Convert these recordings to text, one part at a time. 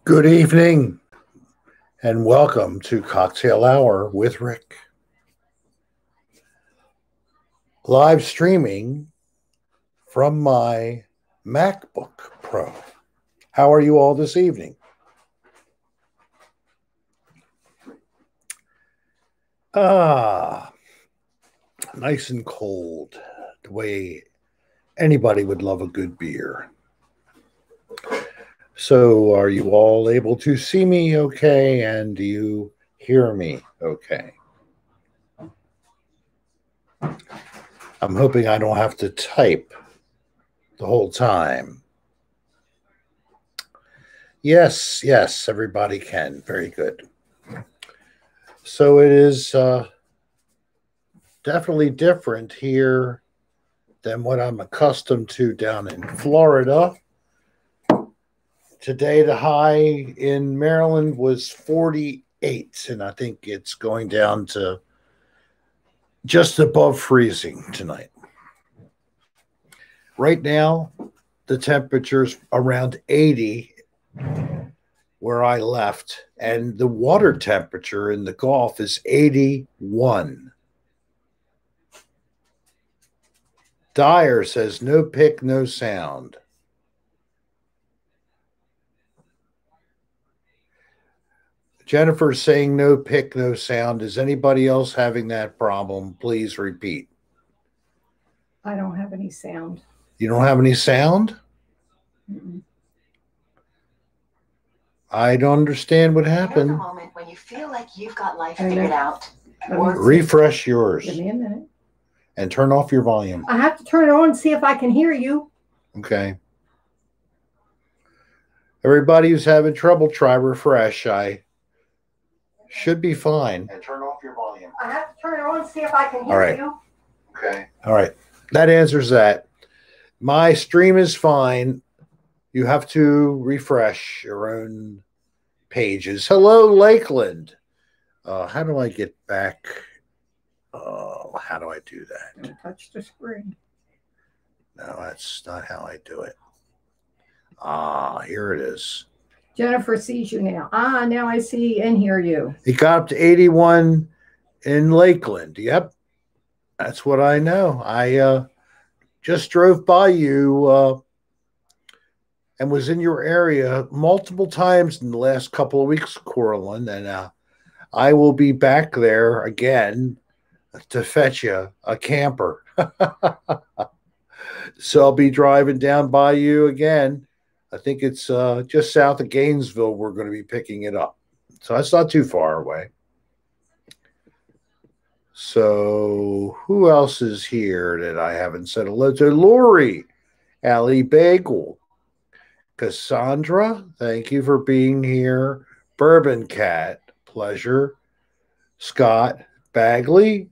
Good evening and welcome to Cocktail Hour with Rick. Live streaming from my MacBook Pro. How are you all this evening? Nice and cold, the way anybody would love a good beer. So are you all able to see me okay, and do you hear me okay? I'm hoping I don't have to type the whole time. Yes, everybody can. Very good. So it is definitely different here than what I'm accustomed to down in Florida. Today, the high in Maryland was 48, and I think it's going down to just above freezing tonight. Right now, the temperature's around 80 where I left, and the water temperature in the Gulf is 81. Dyer says, no pick, no sound. Jennifer's saying no pick, no sound. Is anybody else having that problem? Please repeat. I don't have any sound. You don't have any sound? Mm-mm. I don't understand what happened. Here's a moment when you feel like you've got life figured out. Refresh yours. Give me a minute. And turn off your volume. I have to turn it on and see if I can hear you. Okay. Everybody who's having trouble, try refresh. I should be fine. And turn off your volume. I have to turn it on and see if I can hear you. Okay. All right. That answers that. My stream is fine. You have to refresh your own pages. Hello, Lakeland. How do I get back? How do I do that? Don't touch the screen. No, that's not how I do it. Here it is. Jennifer sees you now. Now I see and hear you. It got up to 81 in Lakeland. Yep. That's what I know. I just drove by you and was in your area multiple times in the last couple of weeks, Coraline, and I will be back there again to fetch you a camper. So I'll be driving down by you again. I think it's just south of Gainesville we're going to be picking it up. So that's not too far away. So who else is here that I haven't said hello to? Lori, Allie Bagel, Cassandra, thank you for being here. Bourbon Cat, pleasure. Scott Bagley.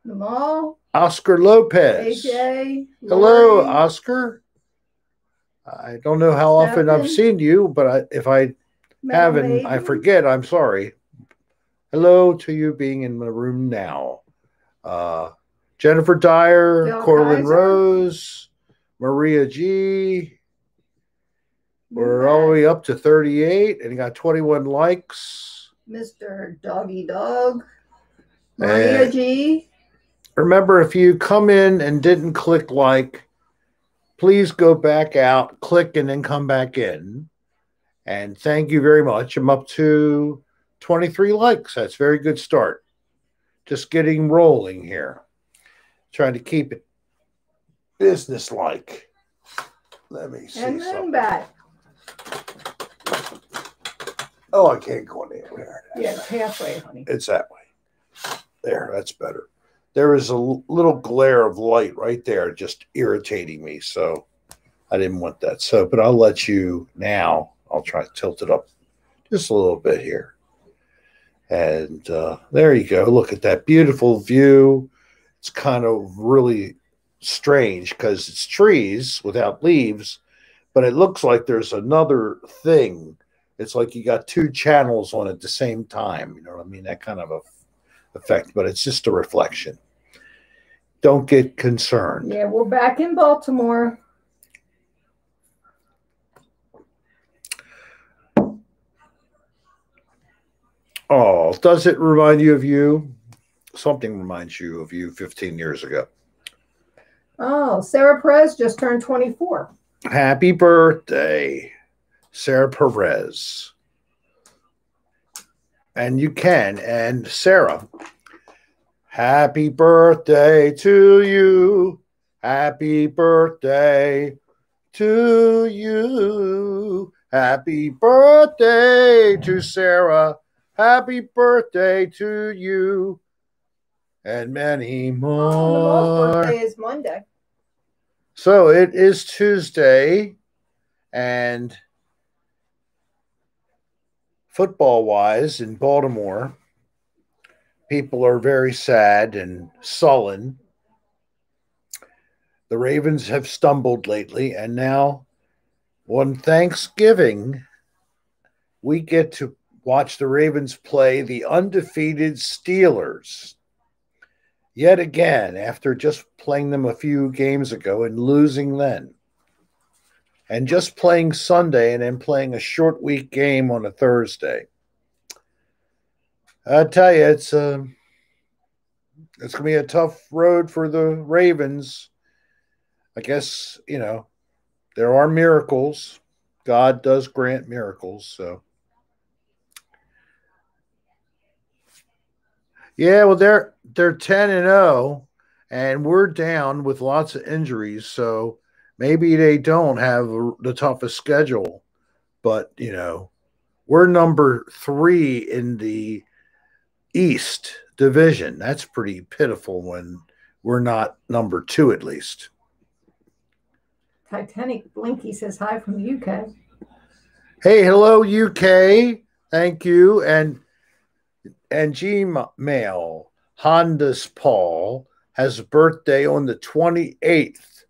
Jamal. Oscar Lopez. AJ. Hello, Lori. Oscar. I don't know how often I've seen you, but if I haven't, I forget. I'm sorry. Hello to you being in the room now. Jennifer Dyer, Corlin Rose, Maria G. We're all the way up to 38 and got 21 likes. Mr. Doggy Dog. Maria G. Remember, if you come in and didn't click like, please go back out, click, and then come back in. And thank you very much. I'm up to 23 likes. That's a very good start. Just getting rolling here. Trying to keep it business-like. Let me see and something. back. Oh, I can't go in there. Yeah, halfway, honey. It's that way. There, that's better. There is a little glare of light right there just irritating me, so I didn't want that. So, but I'll let you now. I'll try to tilt it up just a little bit here. And there you go. Look at that beautiful view. It's kind of really strange because it's trees without leaves, but it looks like there's another thing. It's like you got two channels on at the same time. You know what I mean? That kind of a effect, but it's just a reflection. Don't get concerned. Yeah, we're back in Baltimore. Well, does it remind you of you? Something reminds you of you 15 years ago. Oh, Sarah Perez just turned 24. Happy birthday, Sarah Perez. And you can. And Sarah, happy birthday to you. Happy birthday to you. Happy birthday to Sarah. Happy birthday to you. And many more. Namal's birthday is Monday. So it is Tuesday, and football-wise in Baltimore, people are very sad and sullen. The Ravens have stumbled lately, and now on Thanksgiving, we get to watch the Ravens play the undefeated Steelers. Yet again, after just playing them a few games ago and losing then. And just playing Sunday and then playing a short week game on a Thursday. I tell you, it's going to be a tough road for the Ravens. I guess, there are miracles. God does grant miracles, so. Yeah, well, they're 10-0, and we're down with lots of injuries, so maybe they don't have the toughest schedule. But, we're number 3 in the East Division. That's pretty pitiful when we're not number 2 at least. Titanic Blinky says hi from the UK. Hey, hello, UK. Thank you. And Gmail, Honda's Paul, has a birthday on the 28th.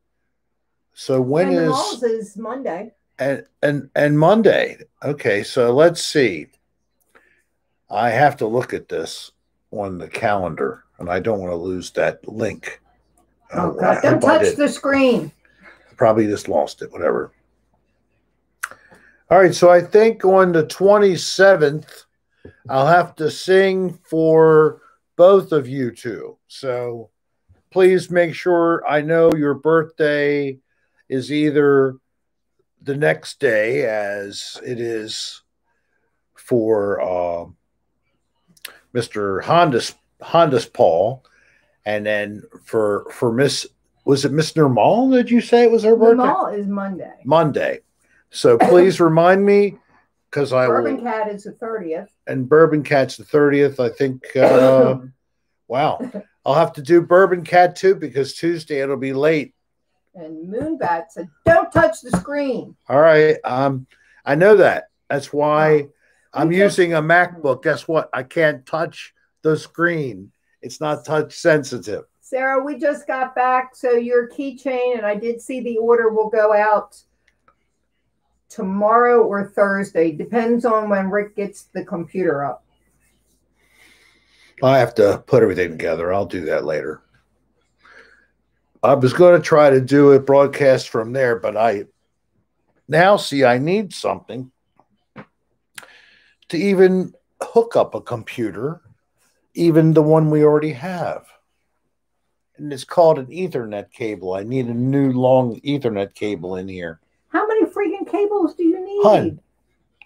So when and is... Namal's is Monday. And Monday. Okay, so let's see. I have to look at this on the calendar, and I don't want to lose that link. Oh, God. Don't touch the screen. Probably just lost it, whatever. All right, so I think on the 27th, I'll have to sing for both of you two. So please make sure I know your birthday is either the next day, as it is for Mr. Honda's Paul, and then for Miss, was it Miss Normal? Did you say it was her birthday? Normal is Monday. Monday. So please remind me, because I Bourbon will. Cat is the 30th. And Bourbon Cat's the 30th. I think. Wow. I'll have to do Bourbon Cat too, because Tuesday it'll be late. And Moonbat said, "Don't touch the screen." All right. I know that. That's why I'm using a MacBook. Guess what? I can't touch the screen. It's not touch sensitive. Sarah, we just got back, so your keychain, and I did see the order will go out tomorrow or Thursday. Depends on when Rick gets the computer up. I have to put everything together. I'll do that later. I was going to try to do a broadcast from there, but I now see I need something to even hook up a computer, even the one we already have. And it's called an Ethernet cable. I need a new long Ethernet cable in here. How many freaking cables do you need? Hun,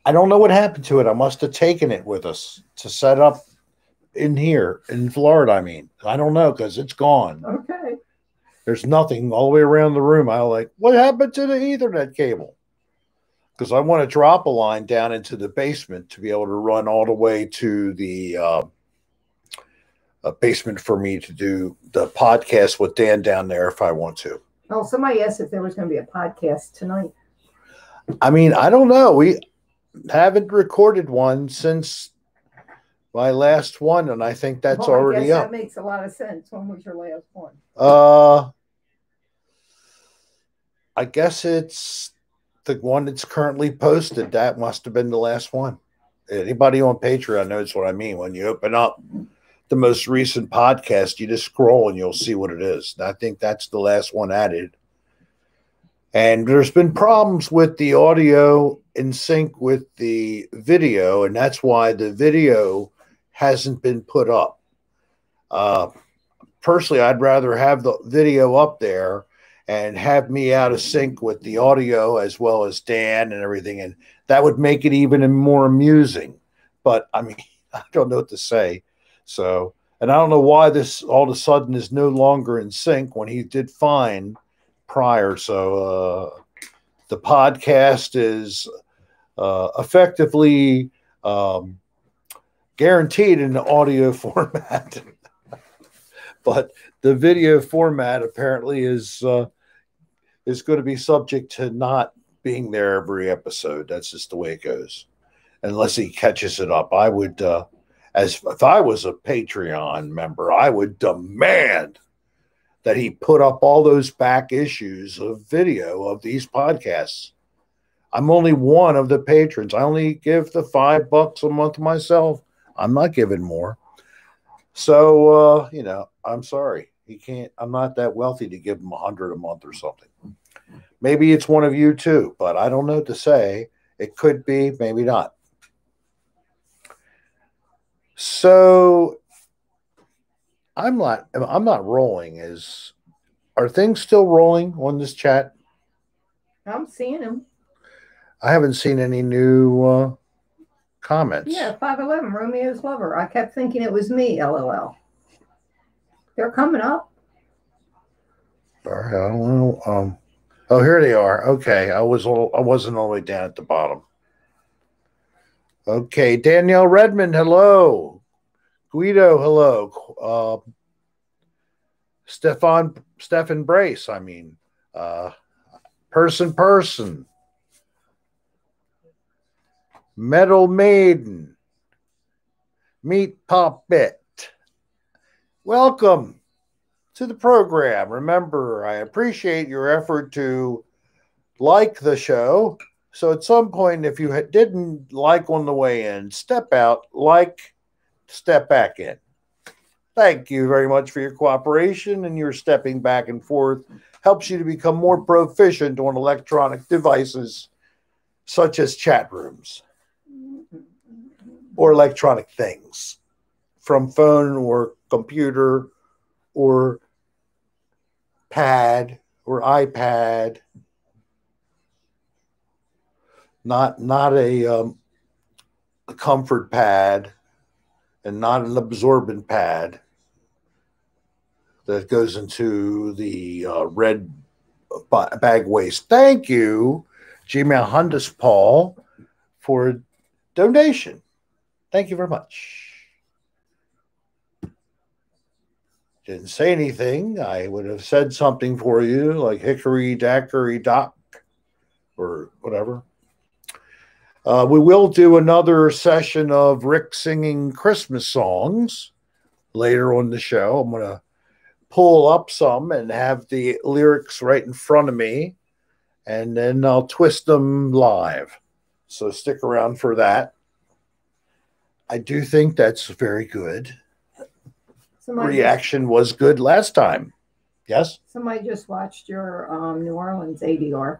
I don't know what happened to it. I must have taken it with us to set up in here, in Florida, I mean. I don't know, because it's gone. Okay. There's nothing all the way around the room. I'm like, what happened to the Ethernet cable? Because I want to drop a line down into the basement to be able to run all the way to the basement for me to do the podcast with Dan down there if I want to. Oh, somebody asked if there was going to be a podcast tonight. I mean, I don't know. We haven't recorded one since my last one, and I think that's already up. That makes a lot of sense. When was your last one? I guess it's the one that's currently posted. That must have been the last one. Anybody on Patreon knows what I mean. When you open up the most recent podcast, you just scroll and you'll see what it is. And I think that's the last one added. And there's been problems with the audio in sync with the video, and that's why the video hasn't been put up. Personally, I'd rather have the video up there and have me out of sync with the audio as well as Dan and everything. And that would make it even more amusing. But I mean, I don't know what to say. So, and I don't know why this all of a sudden is no longer in sync when he did fine prior. So the podcast is effectively guaranteed in the audio format. But the video format apparently is going to be subject to not being there every episode. That's just the way it goes. Unless he catches it up. I would, as if I was a Patreon member, I would demand that he put up all those back issues of video of these podcasts. I'm only one of the patrons. I only give the $5 a month myself. I'm not giving more. So, you know, I'm sorry. He can't, I'm not that wealthy to give him $100 a month or something. Maybe it's one of you too, but I don't know what to say. It could be, maybe not. So I'm not rolling. Are things still rolling on this chat? I'm seeing them. I haven't seen any new comments. Yeah, 511, Romeo's lover. I kept thinking it was me, LOL. They're coming up. All right, I don't know. Oh, here they are. Okay, I wasn't all the way down at the bottom. Okay, Danielle Redmond, hello. Guido, hello. Stefan Brace, I mean. Person. Metal Maiden. Meat Puppet. Welcome to the program. Remember, I appreciate your effort to like the show. So at some point, if you didn't like on the way in, step out, step back in. Thank you very much for your cooperation, and your stepping back and forth helps you to become more proficient on electronic devices such as chat rooms or electronic things from phone or computer or pad or iPad. Not a comfort pad and not an absorbent pad that goes into the red bag waste. Thank you, Gmail Hundus Paul, for donation. Thank you very much. Didn't say anything. I would have said something for you, like hickory dackory dock or whatever. We will do another session of Rick singing Christmas songs later on the show. I'm going to pull up some and have the lyrics right in front of me, and then I'll twist them live. So stick around for that. I do think that's very good. Reaction was good last time. Yes? Somebody just watched your New Orleans ADR.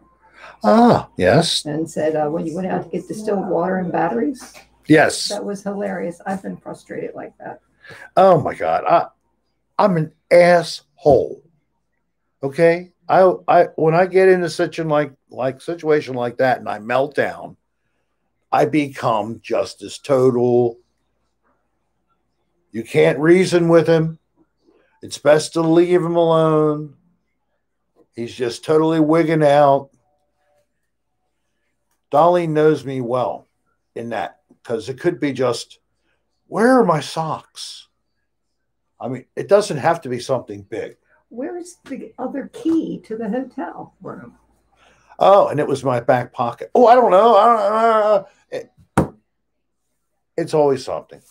Ah, yes. And said when you went out to get distilled water and batteries. Yes. That was hilarious. I've been frustrated like that. Oh my God. I'm an asshole. Okay? I when I get in a situation like that and I melt down, I become just as total. You can't reason with him. It's best to leave him alone. He's just totally wigging out. Dolline knows me well in that, because it could be just, where are my socks? I mean, it doesn't have to be something big. Where's the other key to the hotel room? Oh, and it was my back pocket. Oh, I don't know. It's always something.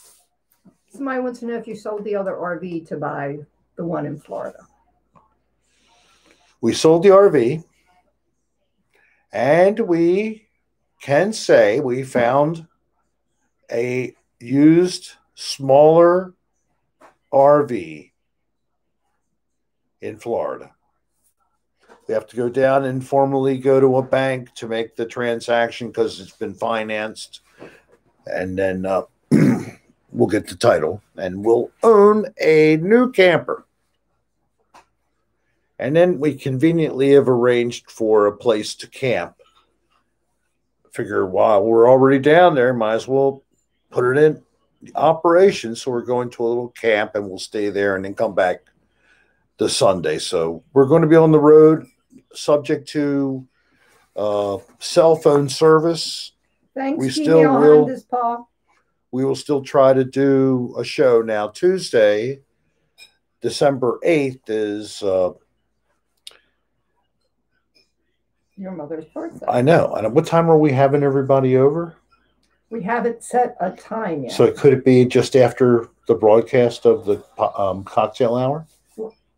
Somebody wants to know if you sold the other RV to buy the one in Florida. We sold the RV, and we can say we found a used, smaller RV in Florida. We have to go down and formally go to a bank to make the transaction because it's been financed. And then we'll get the title, and we'll own a new camper. And then we conveniently have arranged for a place to camp. Figure while we're already down there, might as well put it in operation. So we're going to a little camp and we'll stay there and then come back the Sunday. So we're going to be on the road, subject to cell phone service. Thanks, We still will. Paul. We will still try to do a show. Now, Tuesday, December 8th is your mother's birthday. I know. And what time are we having everybody over? We haven't set a time yet. So could it be just after the broadcast of the cocktail hour?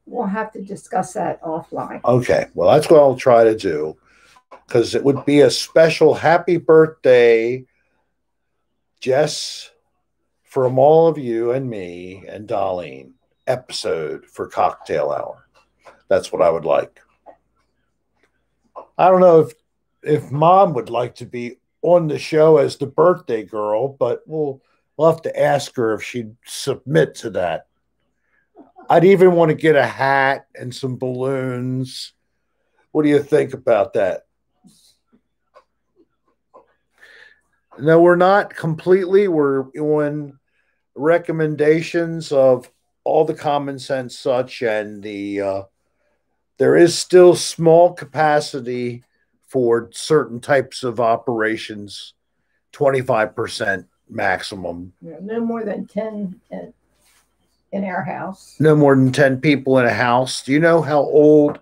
We'll have to discuss that offline. Okay. Well, that's what I'll try to do, because it would be a special happy birthday, Jess, from all of you and me and Dolline episode for cocktail hour. That's what I would like. I don't know if Mom would like to be on the show as the birthday girl, but we'll have to ask her if she'd submit to that. I'd even want to get a hat and some balloons. What do you think about that? No, we're not completely. We're on recommendations of all the common sense such, and there is still small capacity for certain types of operations, 25% maximum. Yeah, no more than 10 in our house. No more than 10 people in a house. Do you know how old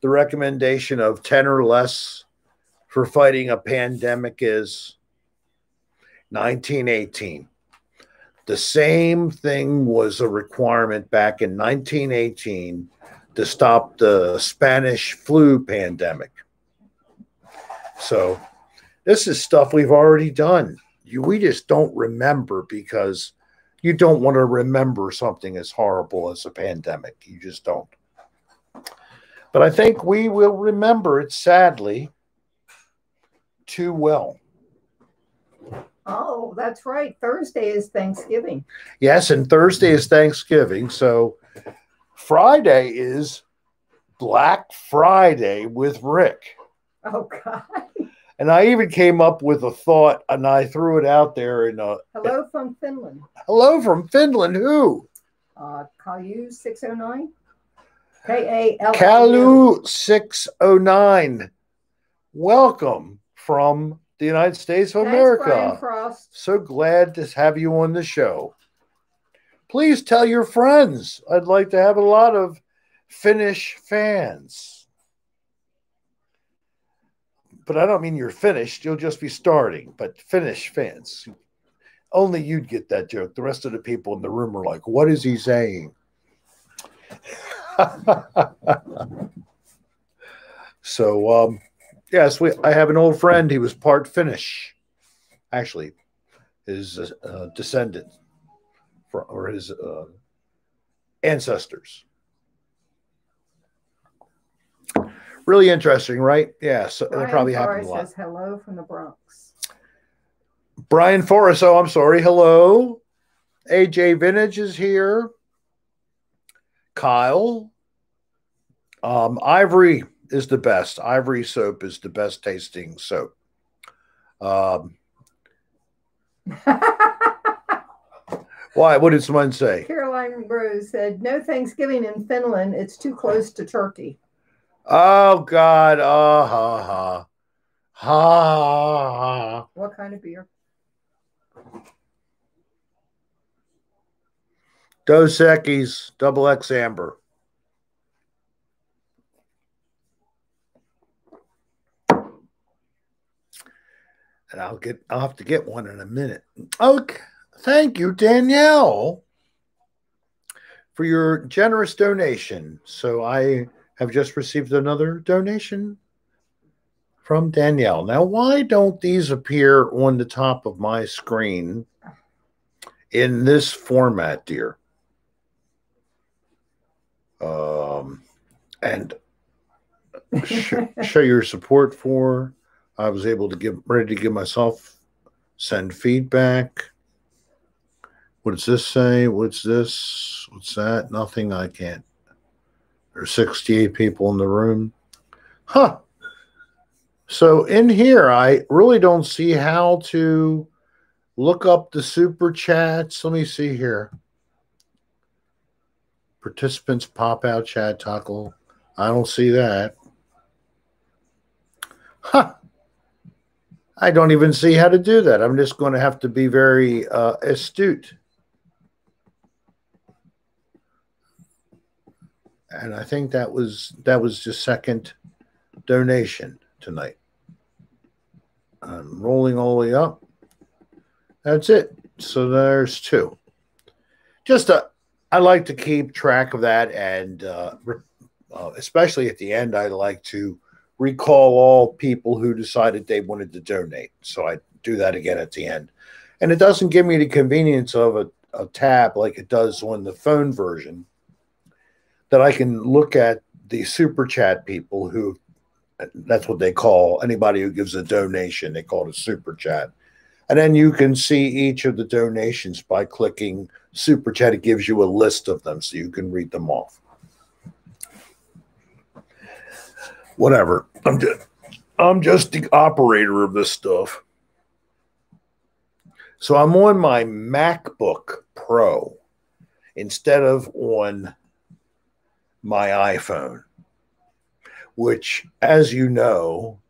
the recommendation of 10 or less for fighting a pandemic is? 1918. The same thing was a requirement back in 1918 to stop the Spanish flu pandemic. So this is stuff we've already done. We just don't remember because you don't want to remember something as horrible as a pandemic. You just don't. But I think we will remember it, sadly, too well. Oh, that's right. Thursday is Thanksgiving. Yes, and Thursday is Thanksgiving. So Friday is Black Friday with Rick. Oh, God. And I even came up with a thought, and I threw it out there. Hello from Finland. Hello from Finland. Who? Kalu 609. K-A-L. Kalu 609. Welcome from the United States of America. Brian Frost. So glad to have you on the show. Please tell your friends. I'd like to have a lot of Finnish fans. But I don't mean you're finished. You'll just be starting. But Finnish fans. Only you'd get that joke. The rest of the people in the room are like, what is he saying? So, yes, I have an old friend. He was part Finnish. Actually, his descendant or his ancestors. Really interesting, right? Yeah, so that probably happened a lot. Says hello from the Bronx. Brian Forrest, oh, I'm sorry. Hello. AJ Vintage is here. Kyle. Ivory is the best. Ivory soap is the best tasting soap. Why? What did someone say? Caroline Rose said, no Thanksgiving in Finland. It's too close to Turkey. Oh, God. Ha, ha. Ha. What kind of beer? Dos Equis, Double X Amber. And I'll have to get one in a minute. Okay. Thank you, Danielle, for your generous donation. So I have just received another donation from Danielle. Now, why don't these appear on the top of my screen in this format, dear? And show your support for. I was able to ready to give myself, send feedback. What does this say? What's this? What's that? Nothing. I can't. There's 68 people in the room. Huh. So in here, I really don't see how to look up the super chats. Let me see here. Participants pop out chat toggle. I don't see that. Huh. I don't even see how to do that. I'm just going to have to be very astute. And I think that was the second donation tonight. I'm rolling all the way up. That's it. So there's two. I like to keep track of that, and especially at the end, I like to recall all people who decided they wanted to donate. So I do that again at the end. And it doesn't give me the convenience of a tab like it does on the phone version, that I can look at the super chat people who, that's what they call anybody who gives a donation. They call it a super chat. And then you can see each of the donations by clicking super chat. It gives you a list of them so you can read them off. Whatever. I'm just the operator of this stuff. So I'm on my MacBook Pro instead of on my iPhone, which, as you know,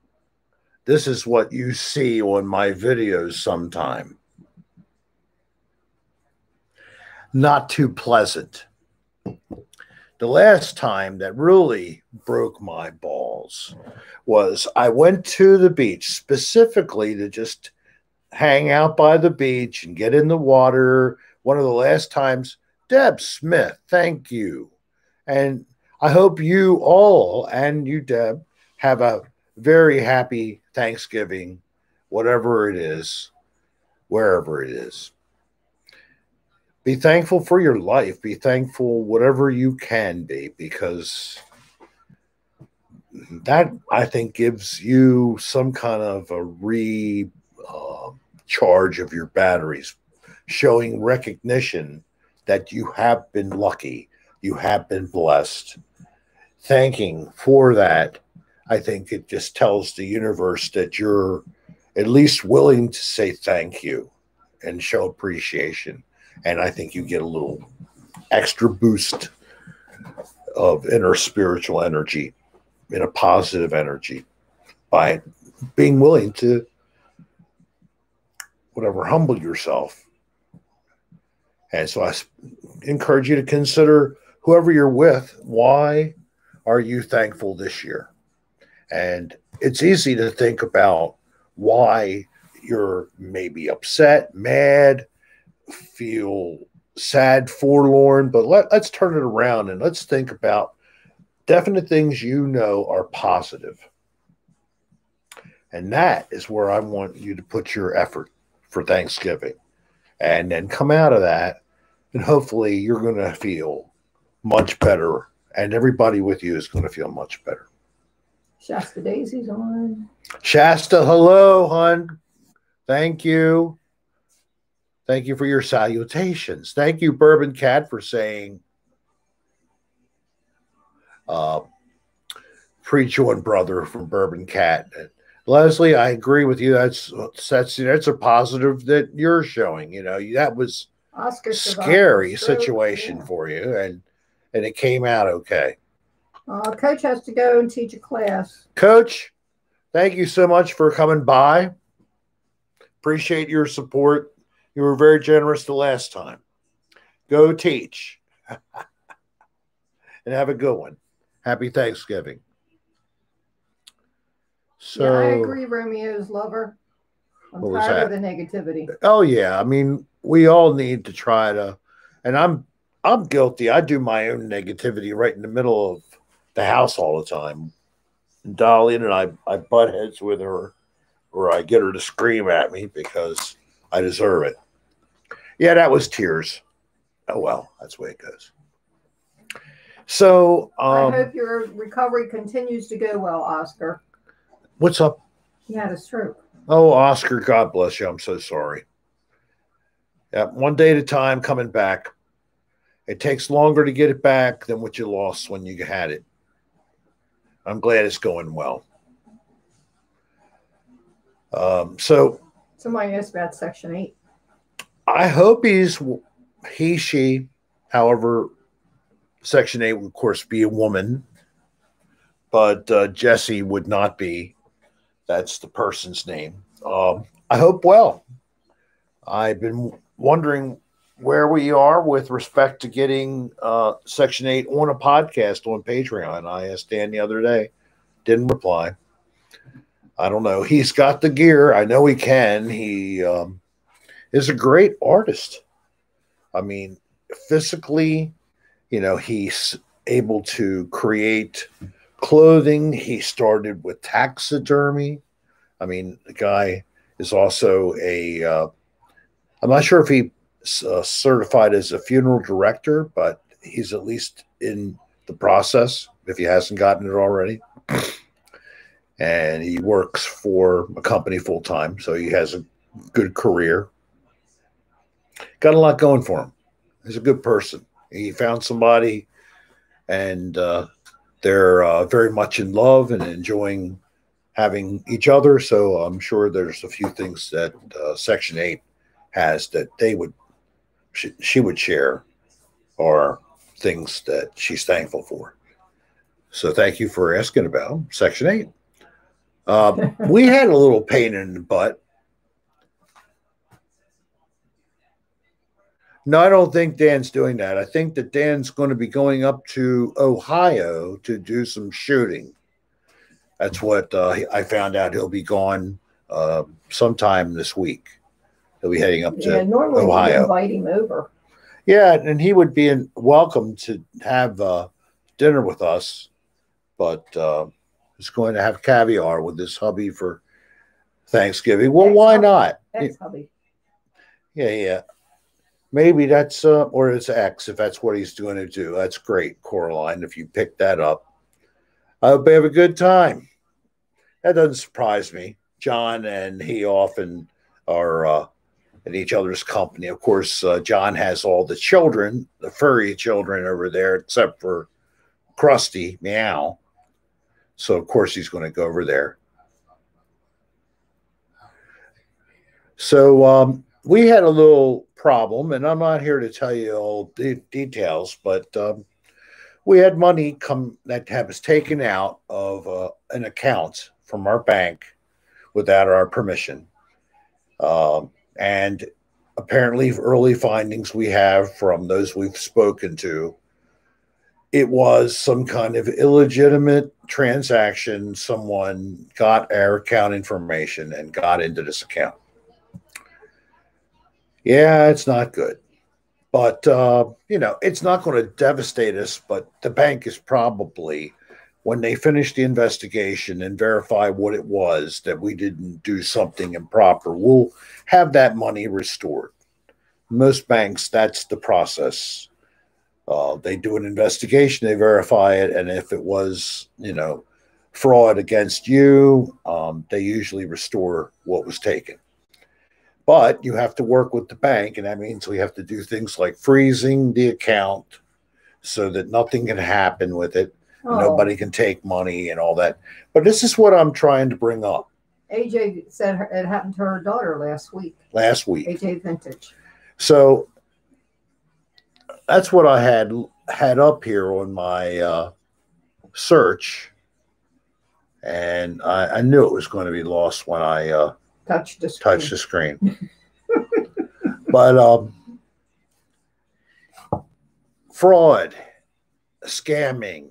this is what you see on my videos sometime. Not too pleasant. The last time that really broke my balls was I went to the beach specifically to just hang out by the beach and get in the water. One of the last times, Deb Smith, thank you. And I hope you all and you, Deb, have a very happy Thanksgiving, whatever it is, wherever it is. Be thankful for your life. Be thankful whatever you can be, because that, I think, gives you some kind of a recharge of your batteries, showing recognition that you have been lucky, you have been blessed. Thanking for that, I think it just tells the universe that you're at least willing to say thank you and show appreciation. And I think you get a little extra boost of inner spiritual energy, in a positive energy, by being willing to, whatever, humble yourself. And so I encourage you to consider whoever you're with, why are you thankful this year? And it's easy to think about why you're maybe upset, mad, feel sad, forlorn, but let's turn it around and let's think about definite things you know are positive. And that is where I want you to put your effort for Thanksgiving. And then come out of that, and hopefully you're going to feel much better, and everybody with you is going to feel much better. Shasta Daisy's on. Shasta, hello, hon. Thank you. Thank you for your salutations. Thank you, Bourbon Cat, for saying preach on, brother, from Bourbon Cat. And Leslie, I agree with you. That's a positive that you're showing. You know, that was Oscar scary situation for you, and it came out okay. Coach has to go and teach a class. Coach, thank you so much for coming by. Appreciate your support. You were very generous the last time. Go teach. And have a good one. Happy Thanksgiving. So, yeah, I agree, Romeo's lover. I'm tired of the negativity. Oh, yeah. I mean, we all need to try to, and I'm guilty. I do my own negativity right in the middle of the house all the time. And Dolline and I butt heads with her, or I get her to scream at me because I deserve it. Yeah, that was tears. Oh, well, that's the way it goes. So I hope your recovery continues to go well, Oscar. What's up? He had a stroke. Oh, Oscar, God bless you. I'm so sorry. Yeah, one day at a time coming back. It takes longer to get it back than what you lost when you had it. I'm glad it's going well. So Somebody asked about Section 8. I hope she, however, Section 8 would, of course, be a woman, but Jesse would not be. That's the person's name. I hope well. I've been wondering where we are with respect to getting Section 8 on a podcast on Patreon. I asked Dan the other day, didn't reply. I don't know. He's got the gear. I know he can. He is a great artist. I mean, physically, he's able to create clothing. He started with taxidermy. I mean, the guy is also I'm not sure if he's certified as a funeral director, but he's at least in the process if he hasn't gotten it already. And he works for a company full time, so he has a good career. Got a lot going for him. He's a good person. He found somebody, and they're very much in love and enjoying having each other. So I'm sure there's a few things that Section 8 has that she would share, or things that she's thankful for. So thank you for asking about Section 8. We had a little pain in the butt. No, I don't think Dan's doing that. I think that Dan's going to be going up to Ohio to do some shooting. That's what I found out. He'll be gone sometime this week. He'll be heading up to normally Ohio. We invite him over. Yeah, and he would be welcome to have dinner with us, but he's going to have caviar with his hubby for Thanksgiving. Well, why not? Ex-hubby. Yeah. Maybe that's, or it's X, if that's what he's going to do. That's great, Coraline, if you pick that up. I hope they have a good time. That doesn't surprise me. John and he often are in each other's company. Of course, John has all the children, the furry children over there, except for Krusty, Meow. So, of course, he's going to go over there. So, we had a little problem, and I'm not here to tell you all the details, but we had money that was taken out of an account from our bank without our permission. And apparently, early findings we have from those we've spoken to, it was some kind of illegitimate transaction. Someone got our account information and got into this account. Yeah, it's not good. But, it's not going to devastate us, but the bank is probably, when they finish the investigation and verify what it was, that we didn't do something improper, we'll have that money restored. Most banks, that's the process. They do an investigation, they verify it, and if it was, fraud against you, they usually restore what was taken. But you have to work with the bank, and that means we have to do things like freezing the account so that nothing can happen with it. Oh. Nobody can take money and all that. But this is what I'm trying to bring up. AJ said it happened to her daughter last week. AJ Vintage. So that's what I had up here on my search. And I knew it was going to be lost when I touch the screen. But fraud, scamming,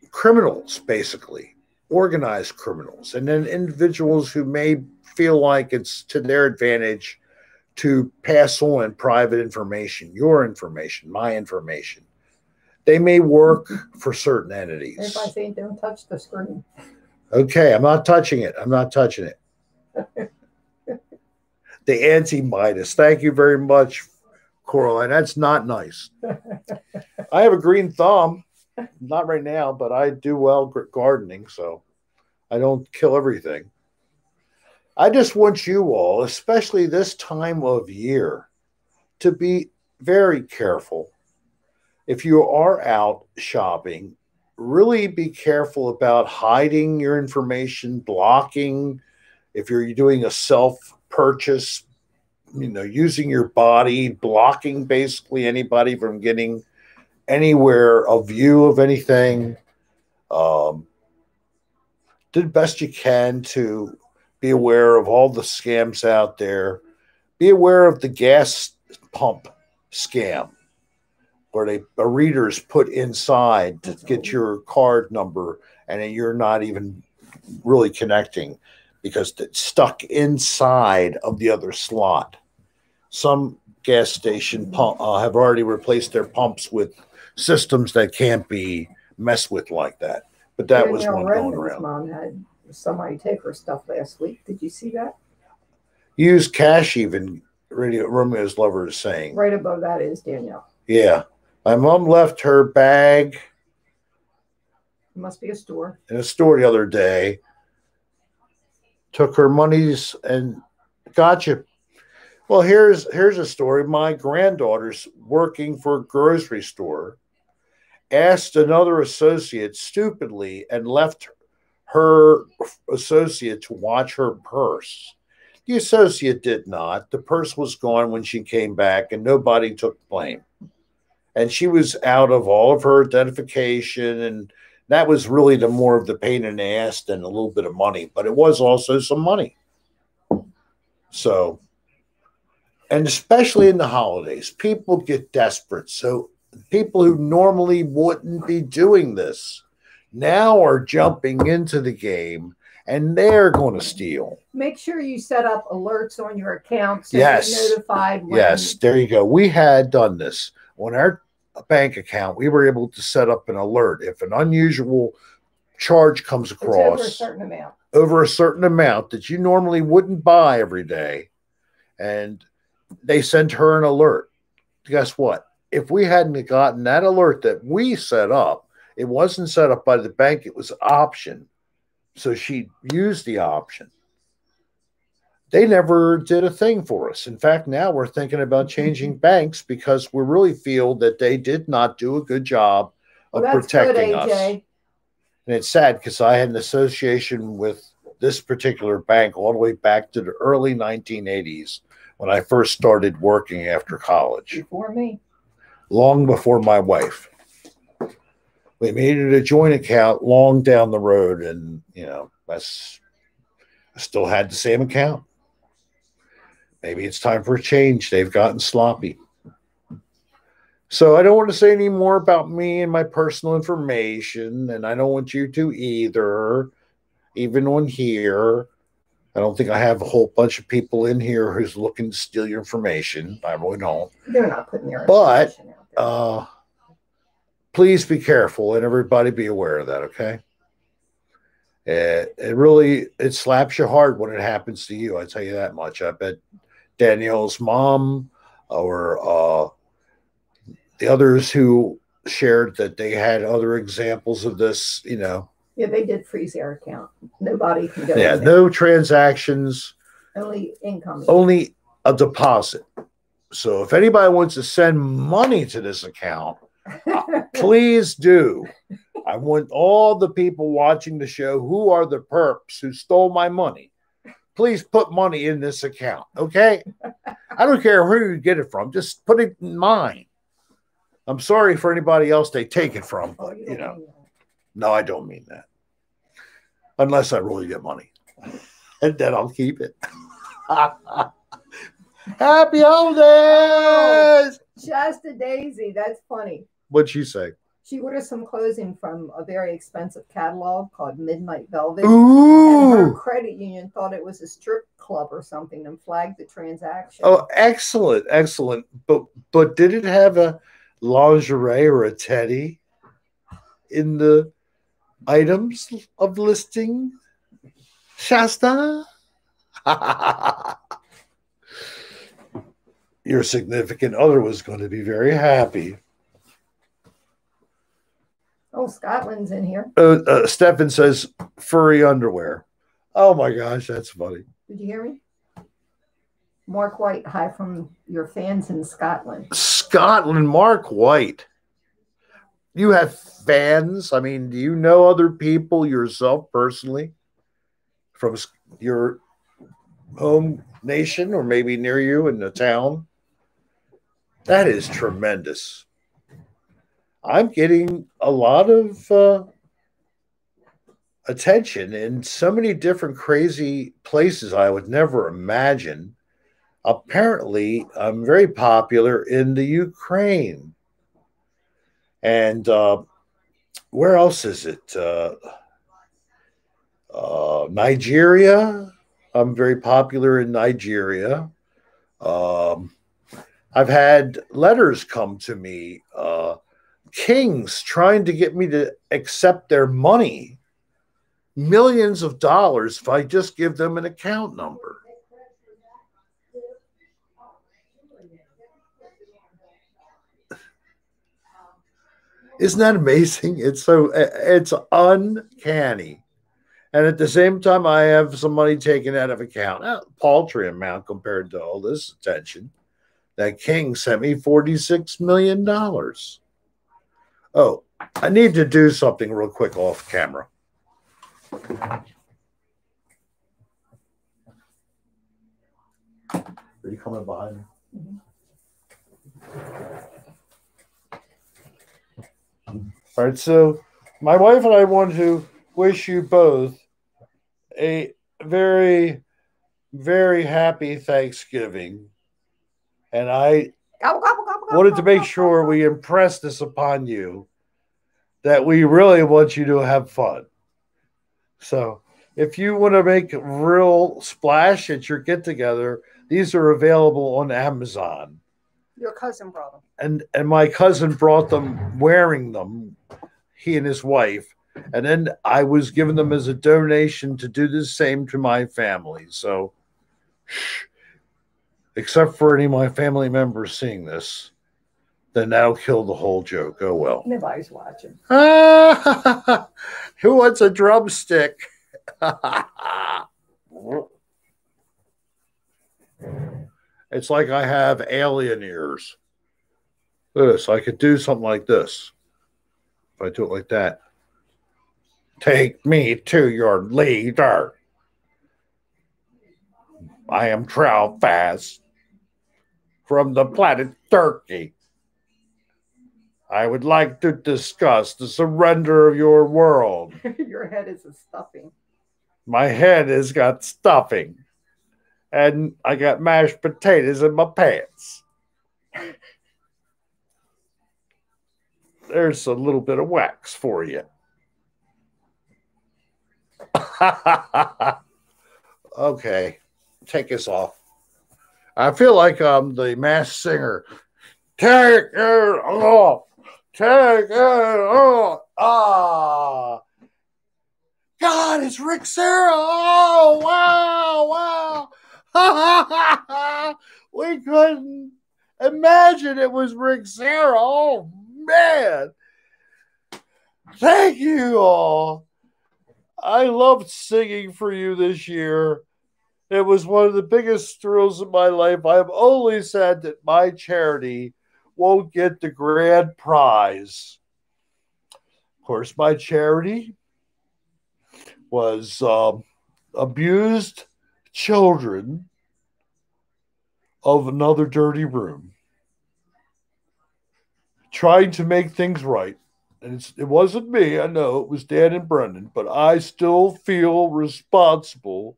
criminals, basically, organized criminals, and then individuals who may feel like it's to their advantage to pass on private information, your information, my information. They may work for certain entities. If I say don't touch the screen. Okay, I'm not touching it. I'm not touching it. The anti-Midas. Thank you very much, Coraline. That's not nice. I have a green thumb. Not right now, but I do well gardening, so I don't kill everything. I just want you all, especially this time of year, to be very careful. If you are out shopping, really be careful about hiding your information, blocking. If you're doing a self purchase, using your body, blocking basically anybody from getting anywhere a view of anything. Um, do the best you can to be aware of all the scams out there. Be aware of the gas pump scam where a reader's put inside to get your card number and then you're not even really connecting because it's stuck inside of the other slot. Some gas station have already replaced their pumps with systems that can't be messed with like that. But that was one going around. Mom had somebody take her stuff last week. Did you see that? Use cash even, Romeo's lover is saying. Right above that is Danielle. Yeah. My mom left her bag. It must be a store. In a store the other day. Took her monies and gotcha. Well, here's a story. My granddaughter's working for a grocery store, asked another associate stupidly and left her associate to watch her purse. The associate did not. The purse was gone when she came back and nobody took blame. And she was out of all of her identification, and that was really the more of the pain in the ass than a little bit of money, but it was also some money. So, and especially in the holidays, people get desperate. So people who normally wouldn't be doing this now are jumping into the game and they're going to steal. Make sure you set up alerts on your account so yes. you're notified. Yes, there you go. We had done this. On our bank account, we were able to set up an alert. If an unusual charge comes across over a certain amount that you normally wouldn't buy every day, and they sent her an alert. Guess what? If we hadn't gotten that alert that we set up, it wasn't set up by the bank, it was an option. So she used the option. They never did a thing for us. In fact, now we're thinking about changing banks because we really feel that they did not do a good job of protecting us. And it's sad because I had an association with this particular bank all the way back to the early 1980s when I first started working after college. Before me. Long before my wife. We made it a joint account long down the road, and, I still had the same account. Maybe it's time for a change. They've gotten sloppy. So I don't want to say any more about me and my personal information, and I don't want you to either, even on here. I don't think I have a whole bunch of people in here who's looking to steal your information. I really don't. They're not putting their information out there. Please be careful, and everybody be aware of that, okay? It slaps you hard when it happens to you. I tell you that much. I bet Danielle's mom or the others who shared that they had other examples of this, Yeah, they did freeze their account. Nobody can go. Yeah, no transactions. Only income. Only a deposit. So if anybody wants to send money to this account, please do. I want all the people watching the show who are the perps who stole my money. Please put money in this account, okay? I don't care who you get it from. Just put it in mine. I'm sorry for anybody else they take it from, but, no, I don't mean that. Unless I really get money. And then I'll keep it. Happy holidays! Just a daisy. That's funny. What'd she say? She ordered some clothing from a very expensive catalog called Midnight Velvet. Ooh. And her credit union thought it was a strip club or something and flagged the transaction. Oh, excellent, excellent. But did it have a lingerie or a teddy in the items of listing? Shasta? Your significant other was going to be very happy. Oh, Scotland's in here. Stefan says furry underwear. Oh my gosh, that's funny. Did you hear me? Mark White, hi from your fans in Scotland. Scotland, Mark White. You have fans? I mean, do you know other people yourself personally from your home nation or maybe near you in the town? That is tremendous. I'm getting a lot of attention in so many different crazy places I would never imagine. Apparently, I'm very popular in the Ukraine. And where else is it? Nigeria. I'm very popular in Nigeria. Um, I've had letters come to me, kings trying to get me to accept their money, millions of dollars, if I just give them an account number. Isn't that amazing? It's uncanny. And at the same time, I have some money taken out of account, a paltry amount compared to all this attention. That king sent me $46 million. Oh, I need to do something real quick off camera. Are you coming behind me? All right, so my wife and I want to wish you both a very, very happy Thanksgiving. And I wanted to make sure we impress this upon you that we really want you to have fun. So if you want to make a real splash at your get together, these are available on Amazon. Your cousin brought them. And my cousin brought them wearing them, he and his wife. And then I was giving them as a donation to do the same to my family. So, except for any of my family members seeing this, then that'll kill the whole joke. Oh, well. Nobody's watching. Who wants a drumstick? It's like I have alien ears. Look at this. I could do something like this. If I do it like that. Take me to your leader. I am Troutfast from the planet Turkey. I would like to discuss the surrender of your world. Your head is a stuffing. My head has got stuffing. And I got mashed potatoes in my pants. There's a little bit of wax for you. Okay, take us off. I feel like I'm the Masked Singer. Take it off. Take it off. Ah. God, it's Rick Serra. Oh, wow. We couldn't imagine it was Rick Serra. Oh, man. Thank you all. I loved singing for you this year. It was one of the biggest thrills of my life. I'm only sad that my charity won't get the grand prize. Of course, my charity was abused children of another dirty room, trying to make things right. And it wasn't me, I know, it was Dan and Brendan, but I still feel responsible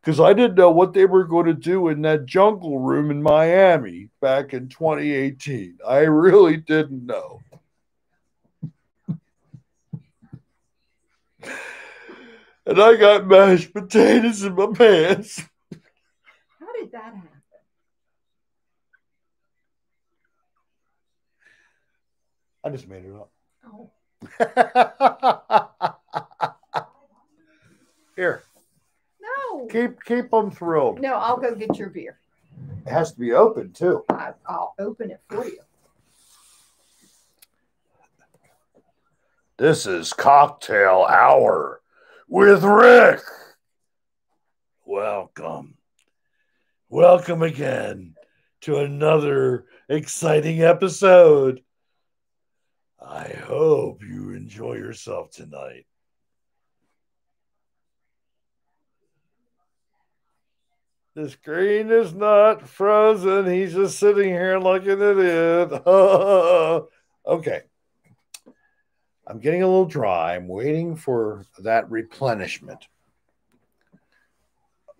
because I didn't know what they were going to do in that jungle room in Miami back in 2018. I really didn't know. And I got mashed potatoes in my pants. How did that happen? I just made it up. Oh. Here. No. Keep them thrilled. No, I'll go get your beer. It has to be open, too. I'll open it for you. This is Cocktail Hour with Rick. welcome. Welcome again to another exciting episode. I hope you enjoy yourself tonight. The screen is not frozen. He's just sitting here looking at it. Okay. I'm getting a little dry. I'm waiting for that replenishment.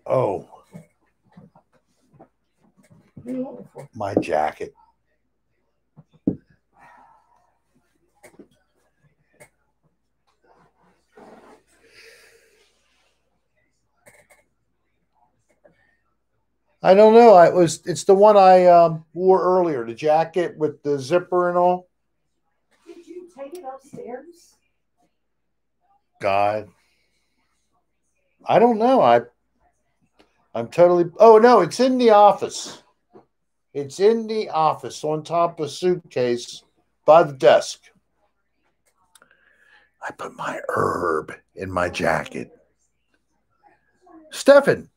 Oh, my jacket. I don't know. It's the one I wore earlier, the jacket with the zipper and all. Did you take it upstairs? God. I don't know. I'm totally. Oh no, it's in the office. It's in the office on top of a suitcase by the desk. I put my herb in my jacket. Stefan,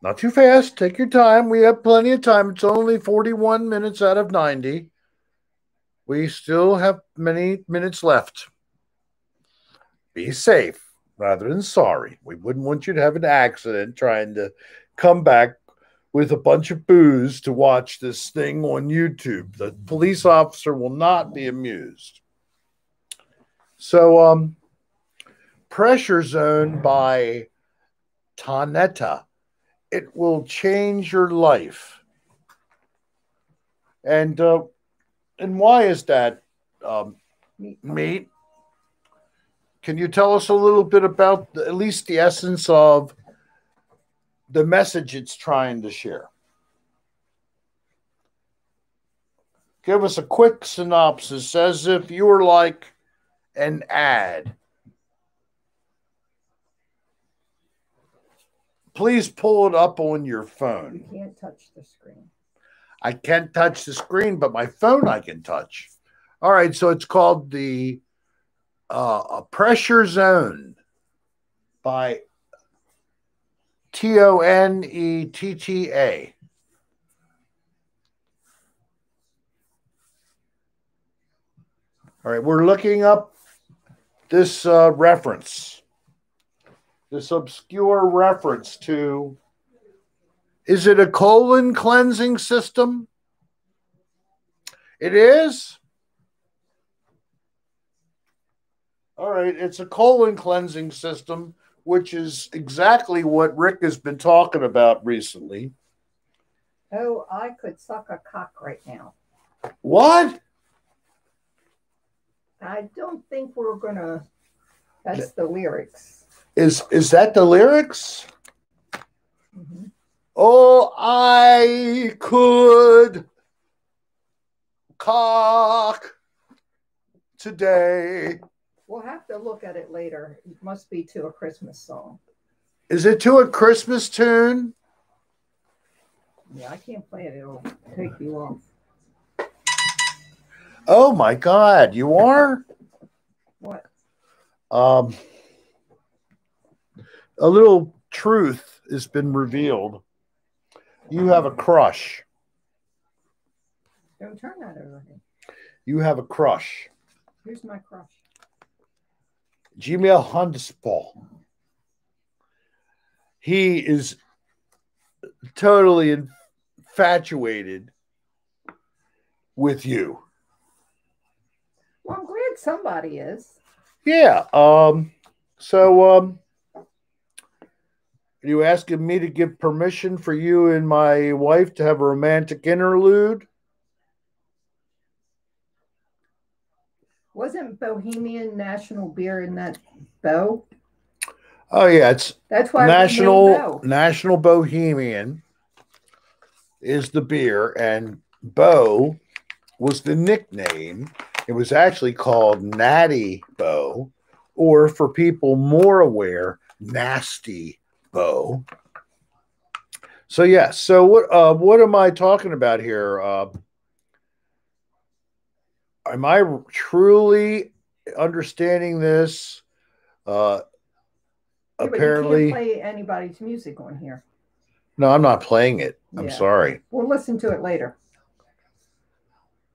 not too fast. Take your time. We have plenty of time. It's only 41 minutes out of 90. We still have many minutes left. Be safe rather than sorry. We wouldn't want you to have an accident trying to come back with a bunch of booze to watch this thing on YouTube. The police officer will not be amused. So, Pressure Zone by Tanetta. It will change your life. And why is that, Meat? Can you tell us a little bit about at least the essence of the message it's trying to share? Give us a quick synopsis as if you were like an ad. Please pull it up on your phone. You can't touch the screen. I can't touch the screen, but my phone I can touch. All right, so it's called the Pressure Zone by Tonetta. All right, we're looking up this reference, this obscure reference to, is it a colon cleansing system? It is? All right, it's a colon cleansing system, which is exactly what Rick has been talking about recently. Oh, I could suck a cock right now. What? I don't think we're going to. That's the lyrics. Is that the lyrics? Mm-hmm. Oh, I could cock today. We'll have to look at it later. It must be to a Christmas song. Is it to a Christmas tune? Yeah, I can't play it. It'll take you off. Oh my God, you are? What? A little truth has been revealed. You have a crush. Don't turn that over here. You have a crush. Who's my crush? Gmail Hundespal. He is totally infatuated with you. Well, I'm glad somebody is. Yeah. Are you asking me to give permission for you and my wife to have a romantic interlude? Wasn't Bohemian national beer in that Bo? Oh yeah, that's why National Bohemian is the beer, and Bo was the nickname. It was actually called Natty Bo, or for people more aware, Nasty Bo. So yeah, so what am I talking about here? Am I truly understanding this? Yeah, apparently. but you can't play anybody's music on here. No, I'm not playing it. I'm Yeah. sorry. We'll listen to it later.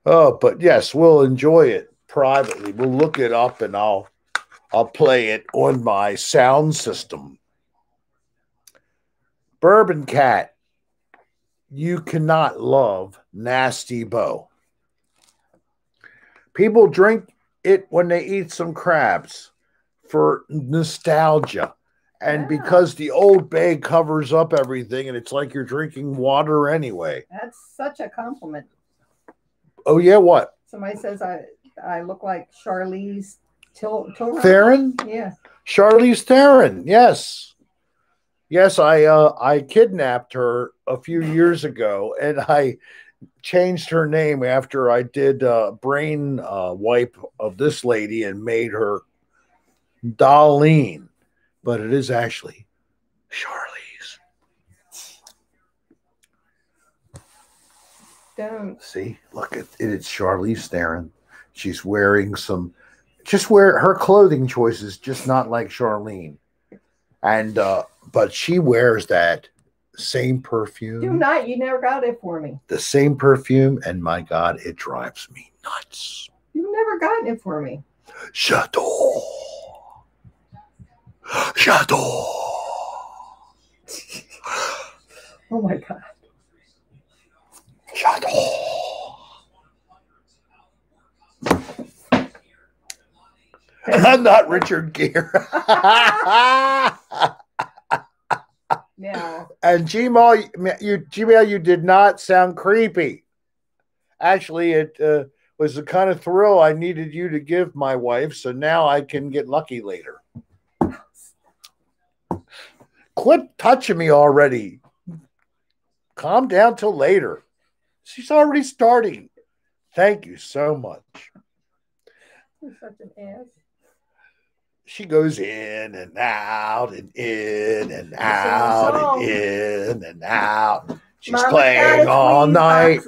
Oh, but yes, we'll enjoy it privately. We'll look it up and I'll play it on my sound system. Bourbon Cat, you cannot love Nasty Bo. People drink it when they eat some crabs for nostalgia. And because the Old Bay covers up everything and it's like you're drinking water anyway. That's such a compliment. Oh, yeah, what? Somebody says I look like Charlize Theron? Yeah. Charlize Theron, yes. Yes, I kidnapped her a few years ago, and I changed her name after I did a brain wipe of this lady and made her Dolline, but it is actually Charlize. Don't. See, look at it. It's Charlize Theron. She's wearing her clothing choices, just not like Charlene. And but she wears that same perfume. Do not. You never got it for me. The same perfume, and my God, it drives me nuts. You've never gotten it for me. Chateau. Oh my God. Chateau. I'm not Richard Gere. No. And Gmail, you did not sound creepy. Actually, it was the kind of thrill I needed you to give my wife, so now I can get lucky later. Quit touching me already. Calm down till later. She's already starting. Thank you so much. You're such an ass. She goes in and out and in and out and in and out. She's Mama's playing all night.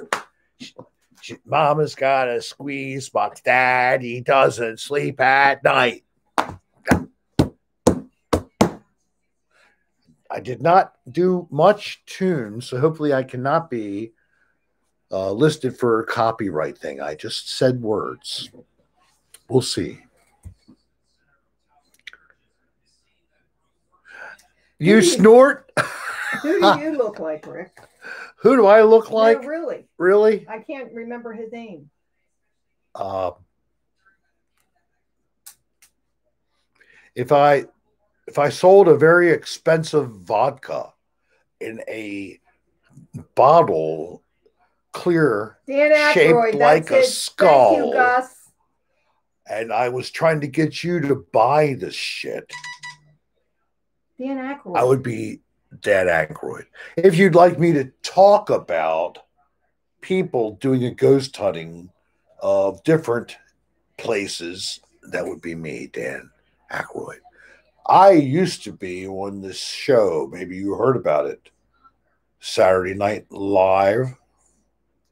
Mama's got a squeeze box. Daddy doesn't sleep at night. I did not do much tune, so hopefully I cannot be listed for a copyright thing. I just said words. We'll see. You snort? Who do you look like, Rick? Who do I look like? No, really. Really? I can't remember his name. If I sold a very expensive vodka in a bottle, clear, shaped like a skull, thank you, Gus. and I was trying to get you to buy this shit, Dan Aykroyd. I would be Dan Aykroyd. If you'd like me to talk about people doing a ghost hunting of different places, that would be me, Dan Aykroyd. I used to be on this show, maybe you heard about it, Saturday Night Live.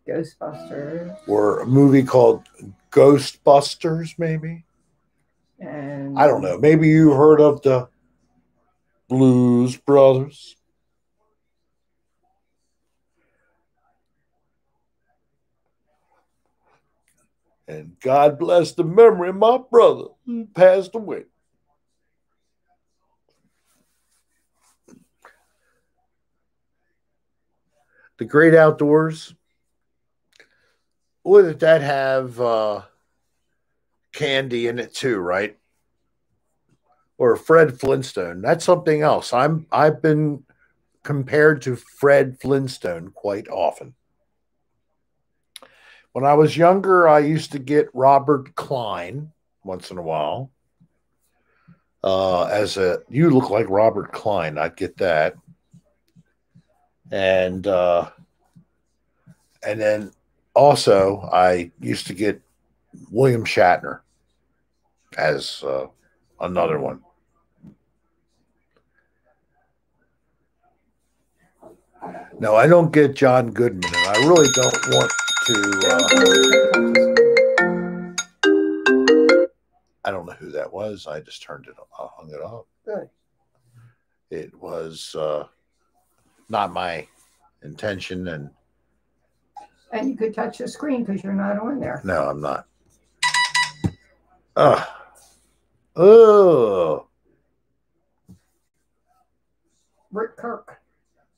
Ghostbusters. Or a movie called Ghostbusters, maybe? And I don't know. Maybe you heard of the Blues Brothers. And God bless the memory of my brother who passed away. The Great Outdoors. Wouldn't that have candy in it too, right? Or Fred Flintstone. That's something else. I've been compared to Fred Flintstone quite often. When I was younger, I used to get Robert Klein once in a while. You look like Robert Klein. I'd get that. And then also I used to get William Shatner as another one. No, I don't get John Goodman, and I really don't want to. I don't know who that was. I just hung it up. Good. it was not my intention, and you could touch the screen because you're not on there. no, I'm not. Oh, Rick Kirk,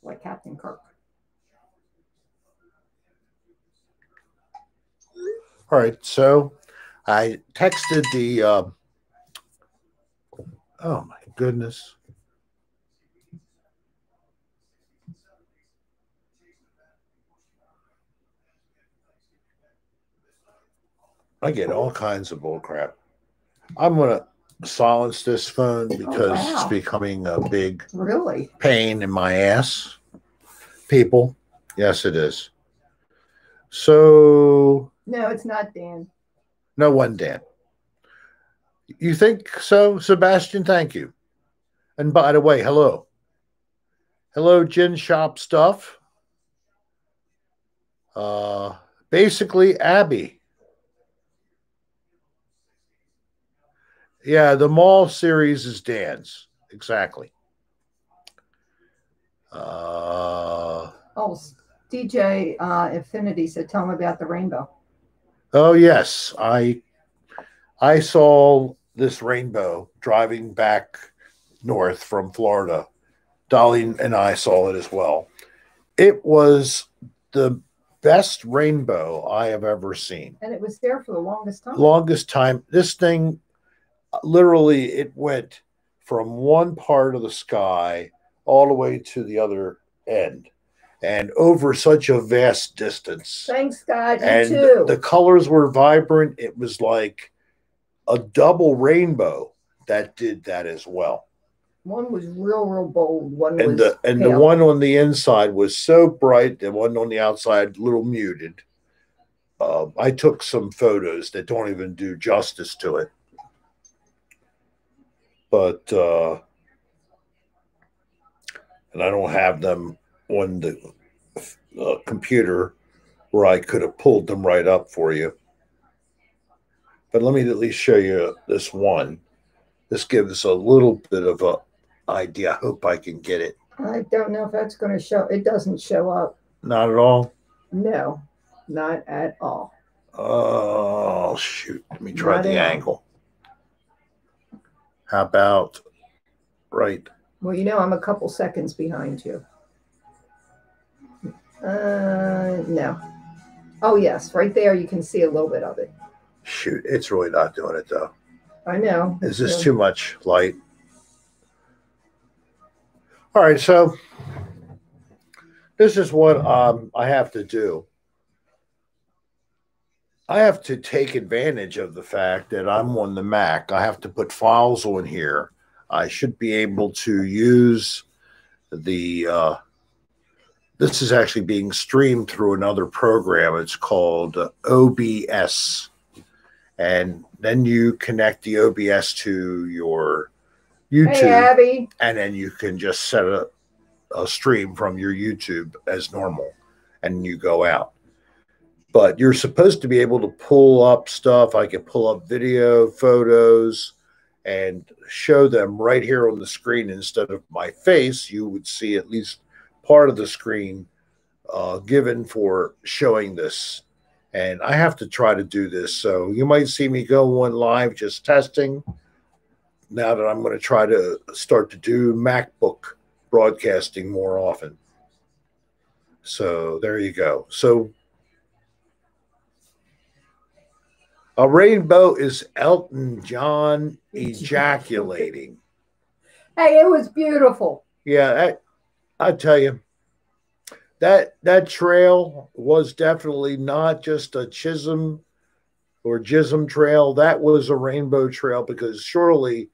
like Captain Kirk. all right. So I texted the. Oh my goodness. I get all kinds of bull crap. I'm gonna silence this phone because it's becoming a big pain in my ass. People, yes, it is. So no, it's not Dan. No one, Dan. You think so, Sebastian? Thank you. And by the way, hello. Hello, Gin Shop Stuff. Basically, Abby. Yeah, the mall series is Dan's. Exactly. DJ Infinity said, tell him about the rainbow. Oh, yes. I saw this rainbow driving back north from Florida. Dolline and I saw it as well. It was the best rainbow I have ever seen. And it was there for the longest time. Longest time. This thing, literally, it went from one part of the sky all the way to the other end and over such a vast distance. Thanks, God. And you too. The colors were vibrant. It was like a double rainbow that did that as well. One was real bold. The one on the inside was so bright. The one on the outside, a little muted. I took some photos that don't even do justice to it. But and I don't have them on the computer where I could have pulled them right up for you. But let me at least show you this one. This gives a little bit of a idea. I hope I can get it. I don't know if that's going to show. It doesn't show up. Not at all? No, not at all. Oh, shoot. Let me try the angle. How about right? Well, you know, I'm a couple seconds behind you. No. Oh, yes. Right there, you can see a little bit of it. Shoot. It's really not doing it, though. I know. Is this too much light? All right, so this is what I have to do. I have to take advantage of the fact that I'm on the Mac. I have to put files on here. I should be able to use the this is actually being streamed through another program. It's called OBS. And then you connect the OBS to your YouTube. Hey, Abby. And then you can just set a stream from your YouTube as normal. And you go out. But you're supposed to be able to pull up stuff. I can pull up video, photos, and show them right here on the screen. Instead of my face, you would see at least part of the screen given for showing this. And I have to try to do this. So you might see me go on live just testing. Now that I'm going to try to start to do MacBook broadcasting more often. So there you go. So a rainbow is Elton John ejaculating. Hey, it was beautiful. Yeah, I tell you, that trail was definitely not just a Chisholm or Jism trail. That was a rainbow trail because surely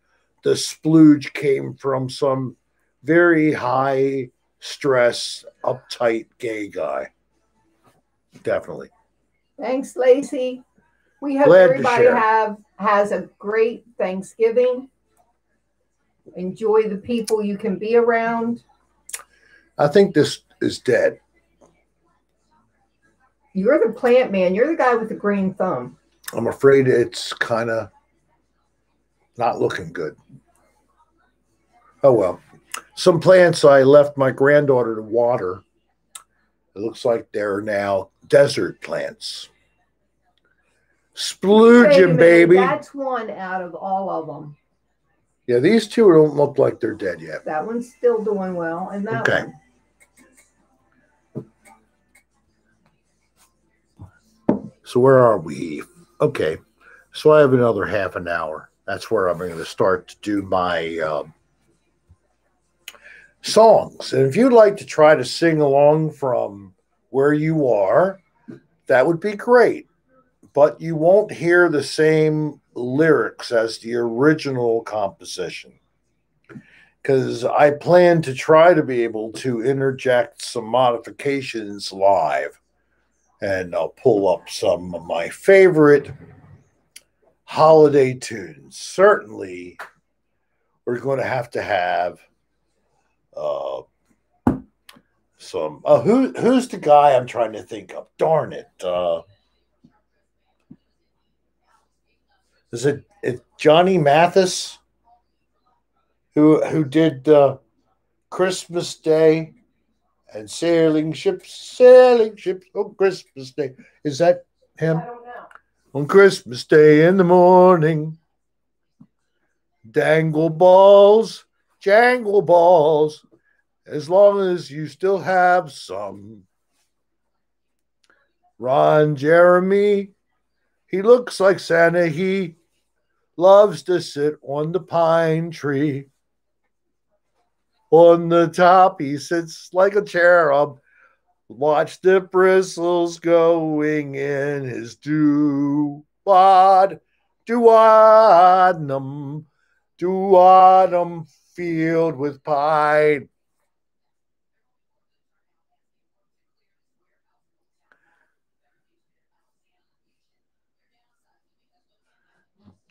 the splooge came from some very high stress, uptight gay guy. Definitely. Thanks, Lacey. We hope everybody has a great Thanksgiving. Enjoy the people you can be around. I think this is dead. You're the plant man. You're the guy with the green thumb. I'm afraid it's kind of not looking good. Oh, well. Some plants I left my granddaughter to water. It looks like they're now desert plants. Sploogin, baby. That's one out of all of them. Yeah, these two don't look like they're dead yet. That one's still doing well, and that one. So where are we? Okay, so I have another half an hour. That's where I'm going to start to do my songs. And if you'd like to try to sing along from where you are, that would be great. But you won't hear the same lyrics as the original composition, because I plan to try to be able to interject some modifications live, and I'll pull up some of my favorite holiday tunes. Certainly, we're going to have some. Who's the guy I'm trying to think of? Darn it. Is it Johnny Mathis who did Christmas Day and sailing ships on Christmas Day? Is that him? I don't know. On Christmas Day in the morning, dangle balls, jangle balls, as long as you still have some. Ron Jeremy, he looks like Santa. He loves to sit on the pine tree. On the top, he sits like a cherub. Watch the bristles going in his do-wad, do-wad-num, do-wad-num, field with pine.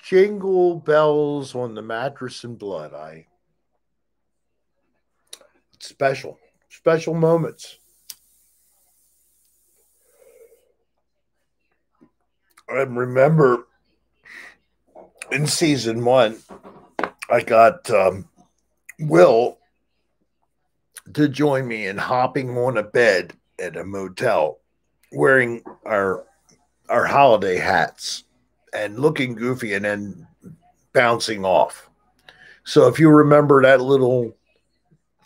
Jingle bells on the mattress and blood. Special moments. I remember in season 1, I got Will to join me in hopping on a bed at a motel, wearing our holiday hats and looking goofy and then bouncing off. So if you remember that little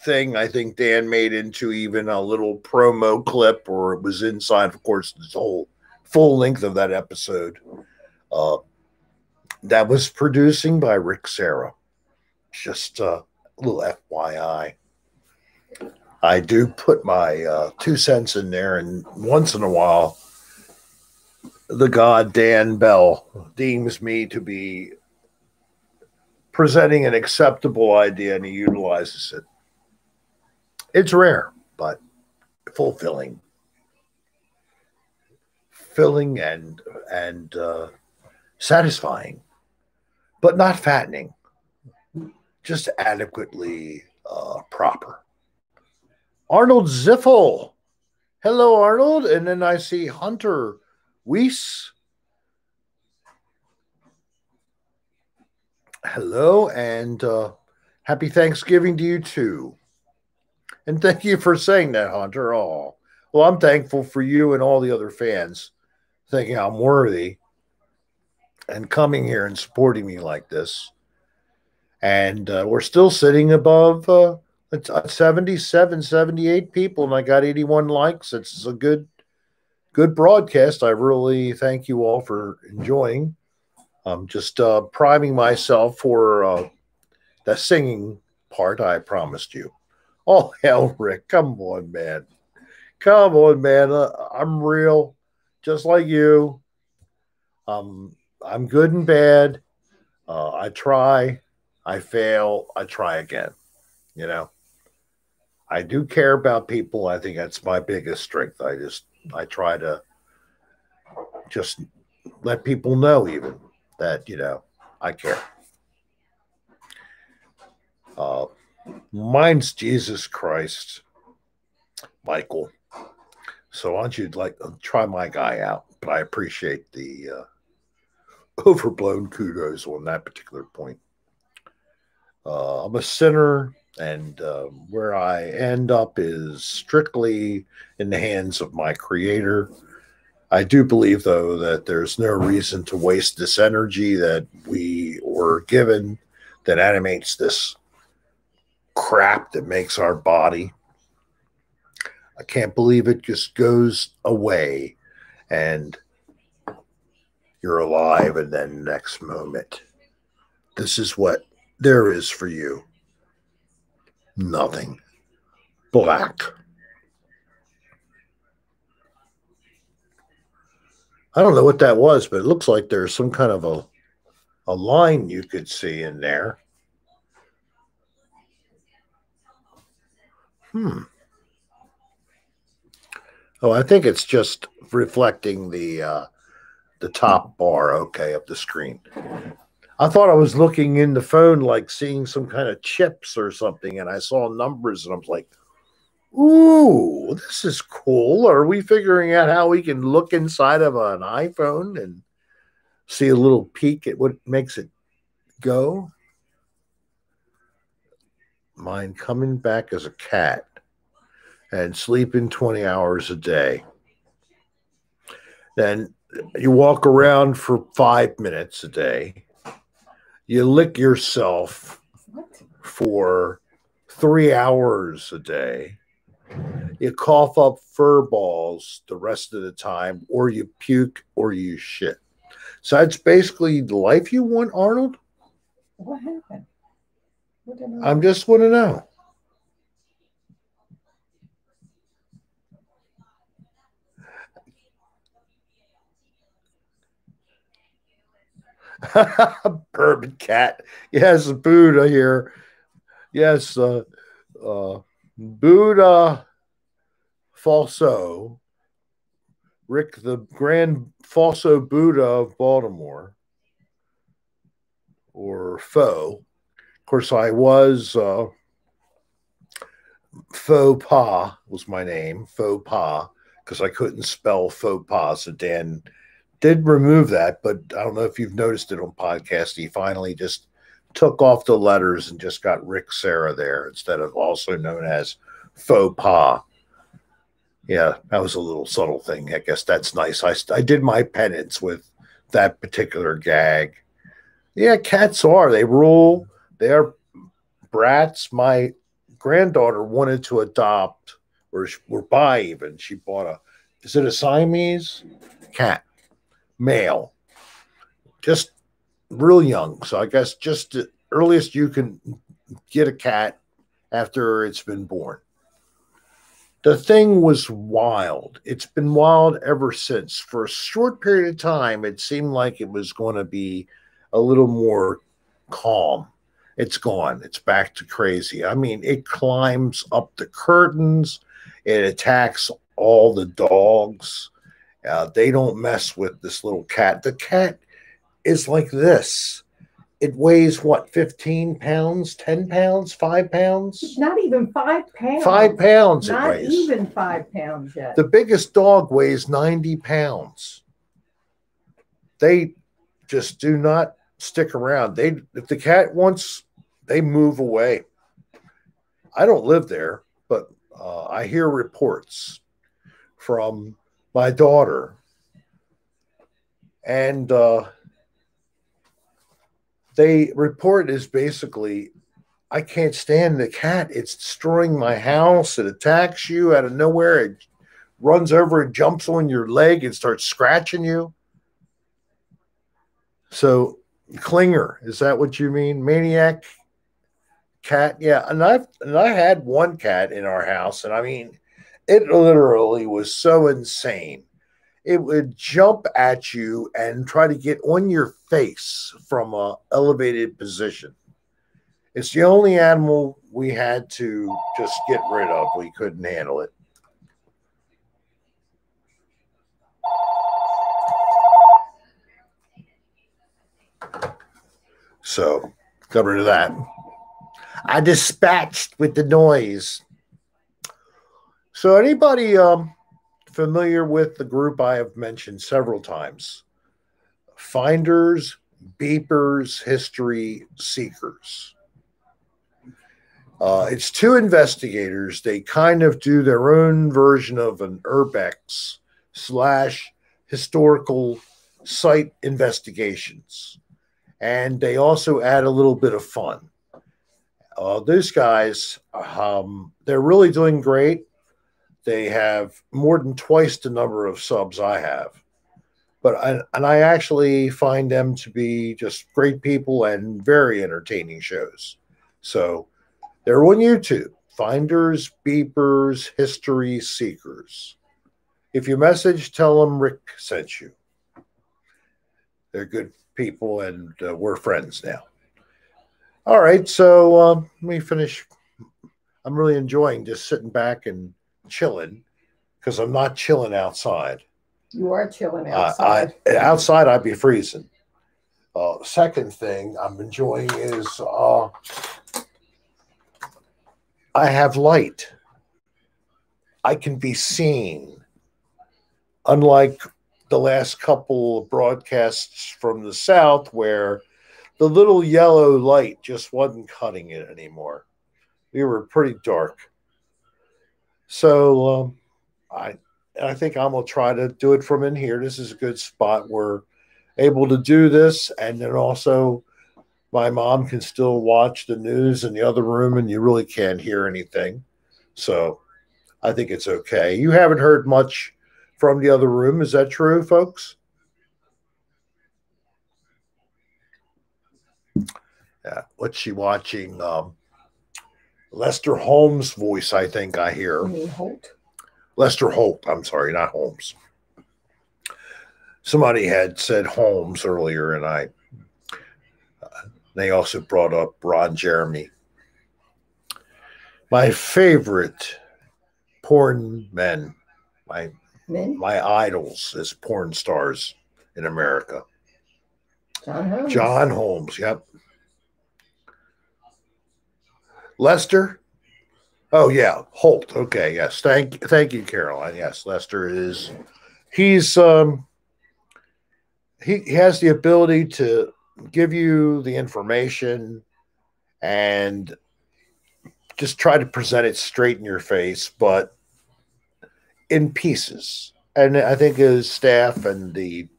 thing, I think Dan made into even a little promo clip, or it was inside, of course, this whole full length of that episode. That was producing by Rick Serra. Just a little FYI. I do put my 2 cents in there, and once in a while, the god Dan Bell deems me to be presenting an acceptable idea, and he utilizes it. It's rare, but fulfilling. Filling and satisfying, but not fattening. Just adequately proper. Arnold Ziffel. Hello, Arnold. And then I see Hunter Weiss. Hello, and happy Thanksgiving to you too. And thank you for saying that, Hunter. Oh, well, I'm thankful for you and all the other fans thinking I'm worthy and coming here and supporting me like this. And we're still sitting above 77, 78 people, and I got 81 likes. It's a good broadcast. I really thank you all for enjoying. I'm just priming myself for the singing part I promised you. Oh, hell, Rick. Come on, man. Come on, man. I'm real, just like you. I'm good and bad. I try. I fail. I try again. You know, I do care about people. I think that's my biggest strength. I try to just let people know even that, you know, I care. Mine's Jesus Christ, Michael. So why don't you try my guy out? But I appreciate the overblown kudos on that particular point. I'm a sinner And where I end up is strictly in the hands of my creator. I do believe, though, that there's no reason to waste this energy that we were given that animates this crap that makes our body. I can't believe it just goes away and you're alive, and then next moment, this is what there is for you. Nothing. Black. I don't know what that was, but it looks like there's some kind of a line you could see in there. Oh, I think it's just reflecting the top bar, okay, of the screen. I thought I was looking in the phone, like seeing some kind of chips or something, and I saw numbers, and I was like, ooh, this is cool. Are we figuring out how we can look inside of an iPhone and see a little peek at what makes it go? Mine coming back as a cat and sleeping 20 hours a day. Then you walk around for 5 minutes a day. You lick yourself for 3 hours a day. You cough up fur balls the rest of the time, or you puke, or you shit. So that's basically the life you want, Arnold? What happened? I just want to know. Bourbon cat. Yes, Buddha here. Yes, Buddha Falso. Rick, the Grand Falso Buddha of Baltimore. Or Faux. Of course, I was Faux Pas was my name. Faux Pas. Because I couldn't spell faux pas. So Dan did remove that, but I don't know if you've noticed it on podcast. He finally just took off the letters and just got Rick Serra there instead of also known as Faux Pas. Yeah, that was a little subtle thing. I guess that's nice. I did my penance with that particular gag. Yeah, cats are. They rule. They are brats. My granddaughter wanted to adopt, or buy even. She bought is it a Siamese cat? Male. Just real young. So I guess just the earliest you can get a cat after it's been born. The thing was wild. It's been wild ever since. For a short period of time, it seemed like it was going to be a little more calm. It's gone. It's back to crazy. I mean, it climbs up the curtains. It attacks all the dogs. They don't mess with this little cat. The cat is like this. It weighs what, 15 pounds, 10 pounds, 5 pounds? Not even 5 pounds. 5 pounds it Not weighs. even 5 pounds yet. The biggest dog weighs 90 pounds. They just do not stick around. If the cat wants, they move away. I don't live there, but I hear reports from my daughter. And they report is basically, I can't stand the cat. It's destroying my house. It attacks you out of nowhere. It runs over and jumps on your leg and starts scratching you. So, clinger, is that what you mean? Maniac cat? Yeah, and I had one cat in our house, and I mean, it literally was so insane. It would jump at you and try to get on your face from an elevated position. It's the only animal we had to just get rid of. We couldn't handle it. So, got rid of that. I dispatched with the noise. So, anybody familiar with the group I have mentioned several times? Finders, Beepers, History Seekers. It's two investigators. They kind of do their own version of an urbex / historical site investigations. And they also add a little bit of fun. Those guys, they're really doing great. They have more than twice the number of subs I have. I actually find them to be just great people and very entertaining shows. So they're on YouTube. Finders, Beepers, History Seekers. If you message, tell them Rick sent you. They're good people, and we're friends now. All right, so let me finish. I'm really enjoying just sitting back and chilling because I'm not chilling outside. You are chilling outside. Outside, I'd be freezing. Second thing I'm enjoying is I have light. I can be seen. Unlike the last couple of broadcasts from the South where the little yellow light just wasn't cutting it anymore. We were pretty dark. So I think I'm going to try to do it from in here. This is a good spot. We're able to do this. And then also my mom can still watch the news in the other room and you really can't hear anything. So I think it's okay. You haven't heard much from the other room. Is that true, folks? Yeah. What's she watching? Lester Holmes' voice, I think I hear. You mean Holt? Lester Holt. I'm sorry, not Holmes. Somebody had said Holmes earlier, and they also brought up Ron Jeremy. My favorite porn men, my idols as porn stars in America. John Holmes. John Holmes, yep. Lester? Oh, yeah, Holt. Okay, yes. Thank you, Caroline. Yes, Lester is... he has the ability to give you the information and just try to present it straight in your face, but in pieces. And I think his staff and the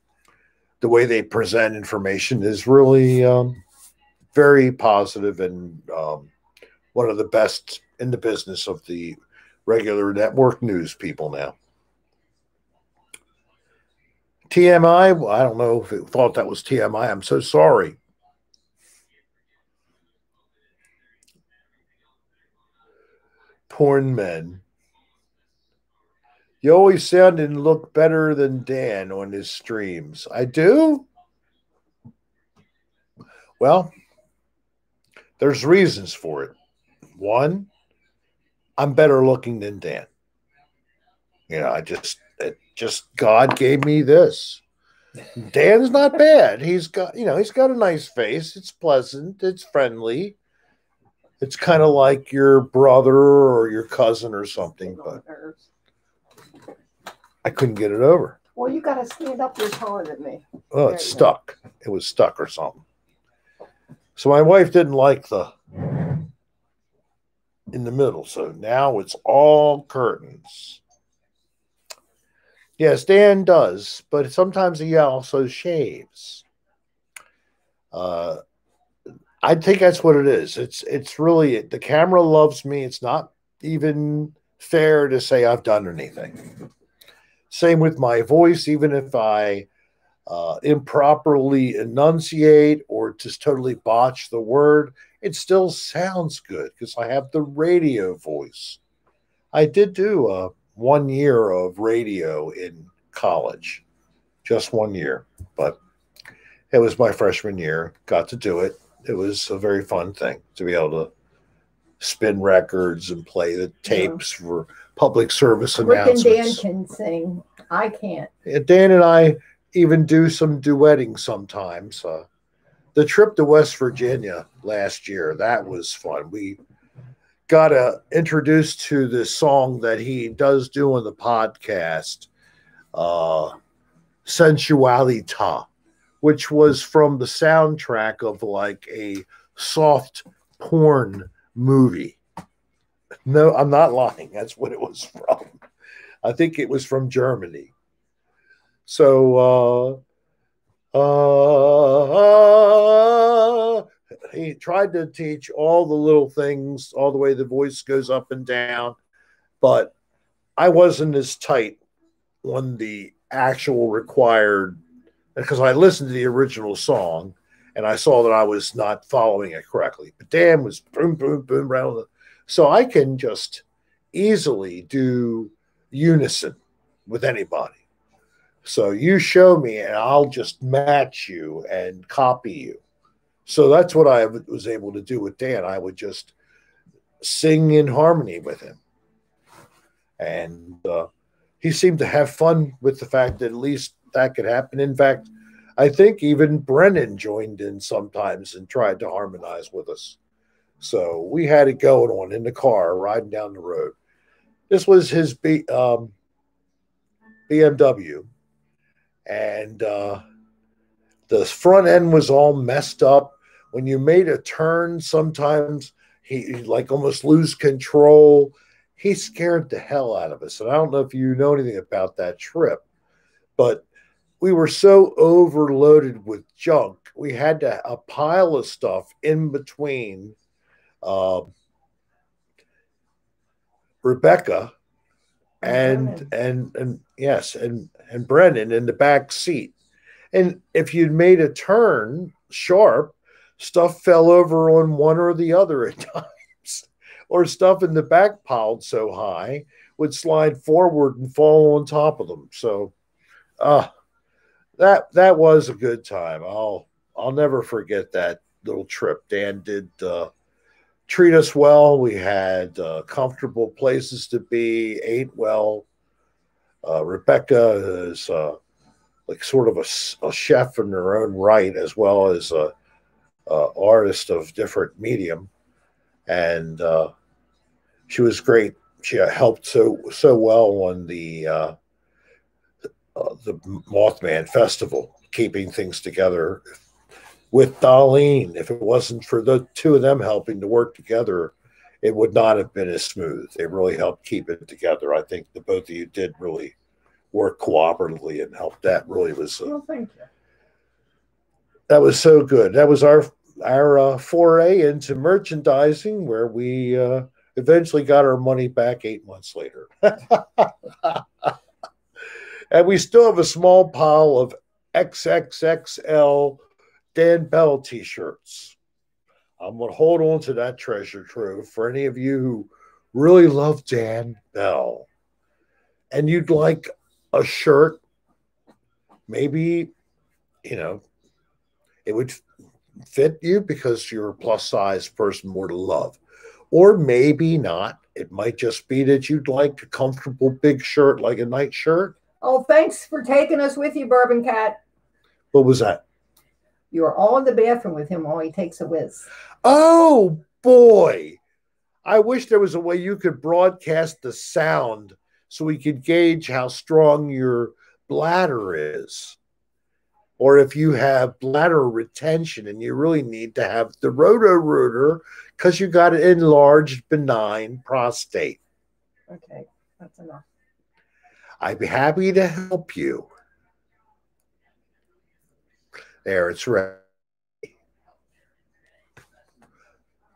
way they present information is really very positive and one of the best in the business of the regular network news people now. TMI, well, I don't know if it thought that was TMI. I'm so sorry. Porn men. You always sound and look better than Dan on his streams. I do? Well, there's reasons for it. One, I'm better looking than Dan. You know, God gave me this. Dan's not bad. He's got a nice face. It's pleasant. It's friendly. It's kind of like your brother or your cousin or something, but I couldn't get it over. Well, you got to stand up. You're taller than me. Oh, it's stuck. It was stuck or something. So my wife didn't like the in the middle. So now it's all curtains. Yes, Dan does, but sometimes he also shaves. I think that's what it is. It's really the camera loves me. It's not even fair to say I've done anything. Same with my voice, even if I improperly enunciate or just totally botch the word, it still sounds good because I have the radio voice. I did do 1 year of radio in college, just 1 year, but it was my freshman year. Got to do it. It was a very fun thing to be able to spin records and play the tapes for public service announcements. Rick and Dan can sing. I can't. Dan and I even do some duetting sometimes. The trip to West Virginia last year, that was fun. We got introduced to this song that he does do on the podcast, Sensualita, which was from the soundtrack of like a soft porn movie. No, I'm not lying. That's what it was from. I think it was from Germany. So he tried to teach all the little things, all the way the voice goes up and down, but I wasn't as tight on the actual required, because I listened to the original song and I saw that I was not following it correctly. But Dan was boom, boom, boom, round. So I can just easily do unison with anybody. So you show me and I'll just match you and copy you. So that's what I was able to do with Dan. I would just sing in harmony with him. And he seemed to have fun with the fact that at least that could happen. In fact, I think even Brennan joined in sometimes and tried to harmonize with us. So we had it going on in the car riding down the road. This was his BMW. And the front end was all messed up. When you made a turn, sometimes he like almost lose control. He scared the hell out of us. And I don't know if you know anything about that trip, but we were so overloaded with junk. We had a pile of stuff in between Rebecca and yes, and Brennan in the back seat. And if you'd made a turn sharp, stuff fell over on one or the other at times, or stuff in the back piled so high would slide forward and fall on top of them. So, that was a good time. I'll never forget that little trip. Dan did treat us well. We had comfortable places to be, ate well. Rebecca is like sort of a chef in her own right, as well as a artist of different medium, and she was great. She helped so well on the Mothman Festival, keeping things together with Dolline. If it wasn't for the two of them helping to work together, it would not have been as smooth. They really helped keep it together. I think the both of you did really work cooperatively and help. That really was thank you. That was so good. That was our foray into merchandising, where we eventually got our money back 8 months later. And we still have a small pile of XXXL Dan Bell t-shirts. I'm going to hold on to that treasure trove for any of you who really love Dan Bell and you'd like a shirt. Maybe, it would fit you because you're a plus size person more to love, or maybe not. It might just be that you'd like a comfortable big shirt, like a night shirt. Oh, thanks for taking us with you, Bourbon Cat. What was that? You were all in the bathroom with him while he takes a whiz. Oh, boy. I wish there was a way you could broadcast the sound so we could gauge how strong your bladder is. Or if you have bladder retention and you really need to have the Roto-Rooter because you got an enlarged benign prostate. Okay, that's enough. I'd be happy to help you. There, it's ready.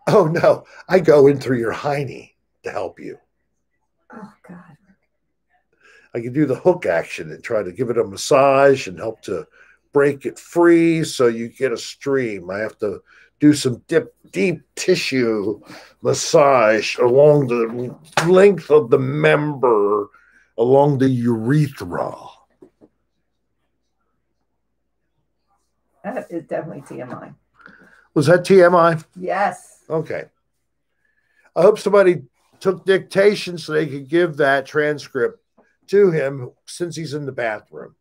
Oh, no, I go in through your hiney to help you. Oh, God. I can do the hook action and try to give it a massage and help to break it free so you get a stream. I have to do some deep tissue massage along the length of the member, along the urethra. That is definitely TMI. Was that TMI? Yes. Okay. I hope somebody took dictation so they could give that transcript to him since he's in the bathroom.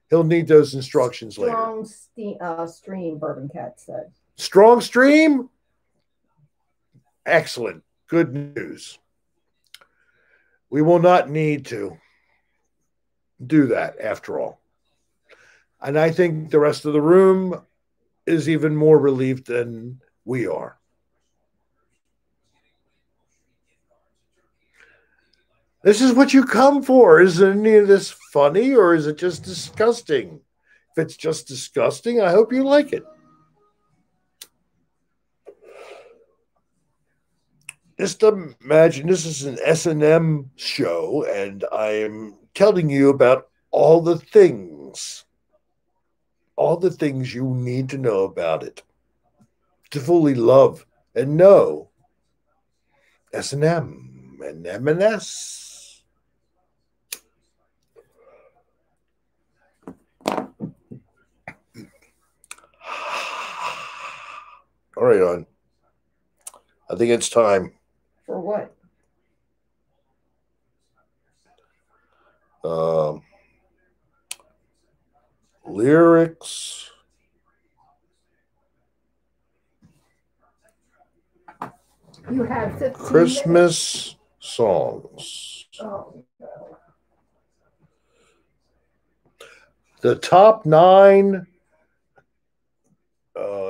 He'll need those instructions later. Strong stream, Bourbon Cat said. Strong stream? Excellent. Good news. We will not need to do that after all. And I think the rest of the room is even more relieved than we are. This is what you come for. Is any of this funny or is it just disgusting? If it's just disgusting, I hope you like it. Just imagine this is an S&M show, and I'm telling you about all the things you need to know about it to fully love and know S&M and M&S. All right, on. I think it's time. For what? Lyrics. You have 15 Christmas songs. Oh, no. The top 9.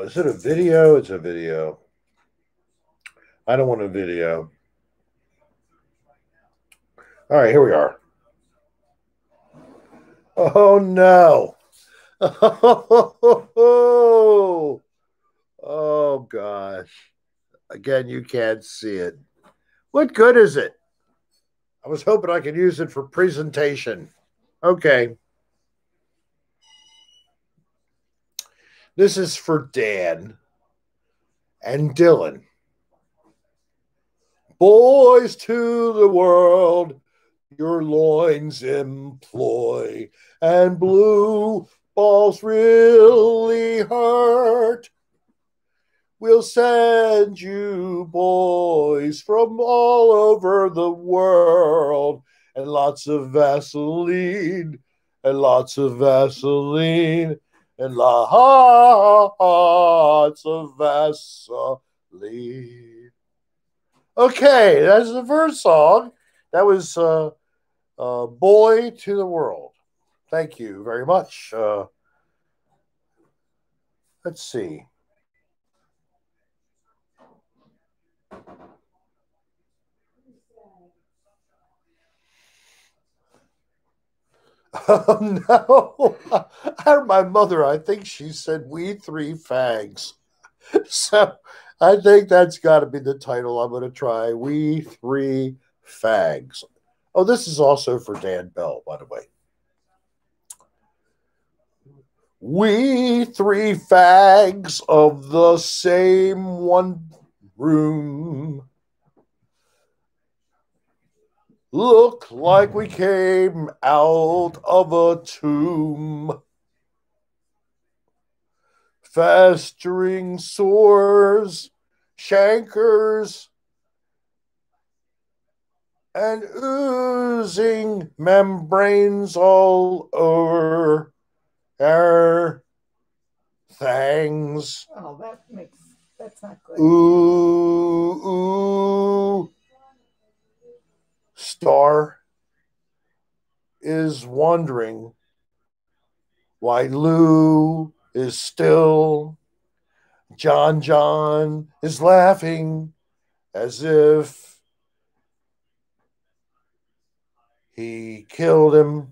Is it a video? It's a video. I don't want a video. All right, here we are. Oh, no. Oh, gosh. Again, you can't see it. What good is it? I was hoping I could use it for presentation. Okay. This is for Dan and Dylan. Boys to the world, your loins employ, and blue balls really hurt. We'll send you boys from all over the world, and lots of Vaseline, and lots of Vaseline, and lots of Vaseline. Okay, that's the first song. That was Boy to the World. Thank you very much. Let's see. Oh, no. I heard my mother, I think she said, "We three fags." So I think that's got to be the title I'm going to try. We three fags. Oh, this is also for Dan Bell, by the way. We three fags of the same one room look like we came out of a tomb. Festering sores, chancres, and oozing membranes all over our things. Oh, that's not good. Ooh. Star is wondering why Lou is still. John is laughing as if he killed him.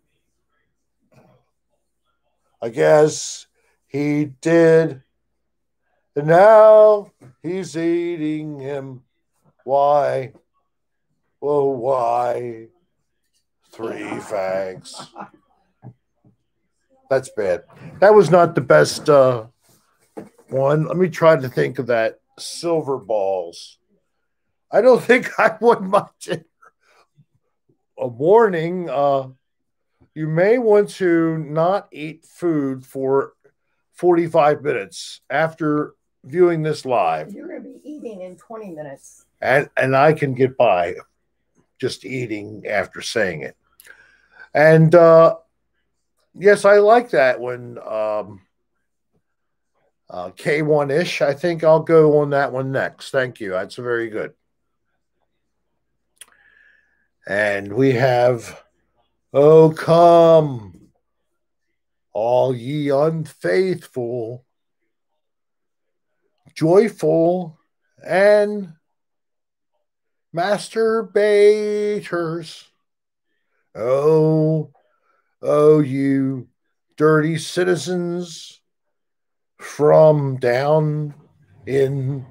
I guess he did. And now he's eating him. Why? Oh, why? 3 fags. That's bad. That was not the best one. Let me try to think of that. Silver balls. I don't think I want my dinner. A warning. You may want to not eat food for 45 minutes after viewing this live. You're going to be eating in 20 minutes. And I can get by just eating after saying it. And yes, I like that when K1-ish. I think I'll go on that one next. Thank you. That's very good. And we have, "Oh, come, all ye unfaithful, joyful, and masturbators, Oh, oh, you dirty citizens from down in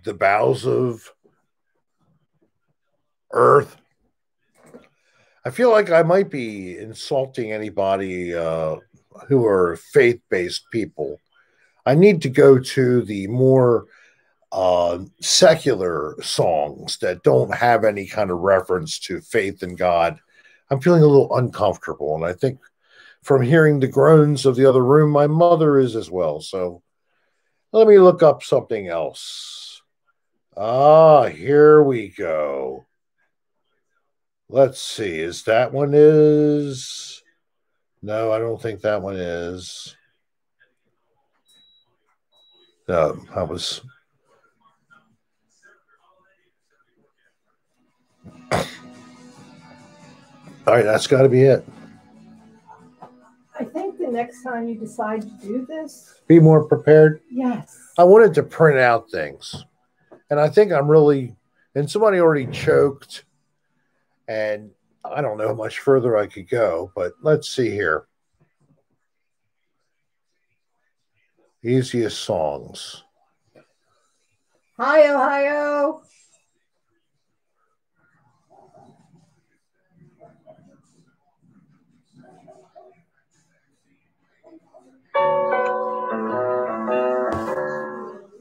the bowels of earth. I feel like I might be insulting anybody who are faith-based people. I need to go to the more secular songs that don't have any kind of reference to faith in God. I'm feeling a little uncomfortable, and I think from hearing the groans of the other room, my mother is as well. So let me look up something else. Ah, here we go. Let's see. Is that one is? No, I don't think that one is. No, I was. All right, that's got to be it. I think the next time you decide to do this, be more prepared. Yes. I wanted to print out things, and I think I'm really. And somebody already choked, and I don't know how much further I could go, but let's see here. Easiest songs. Hi, Ohio.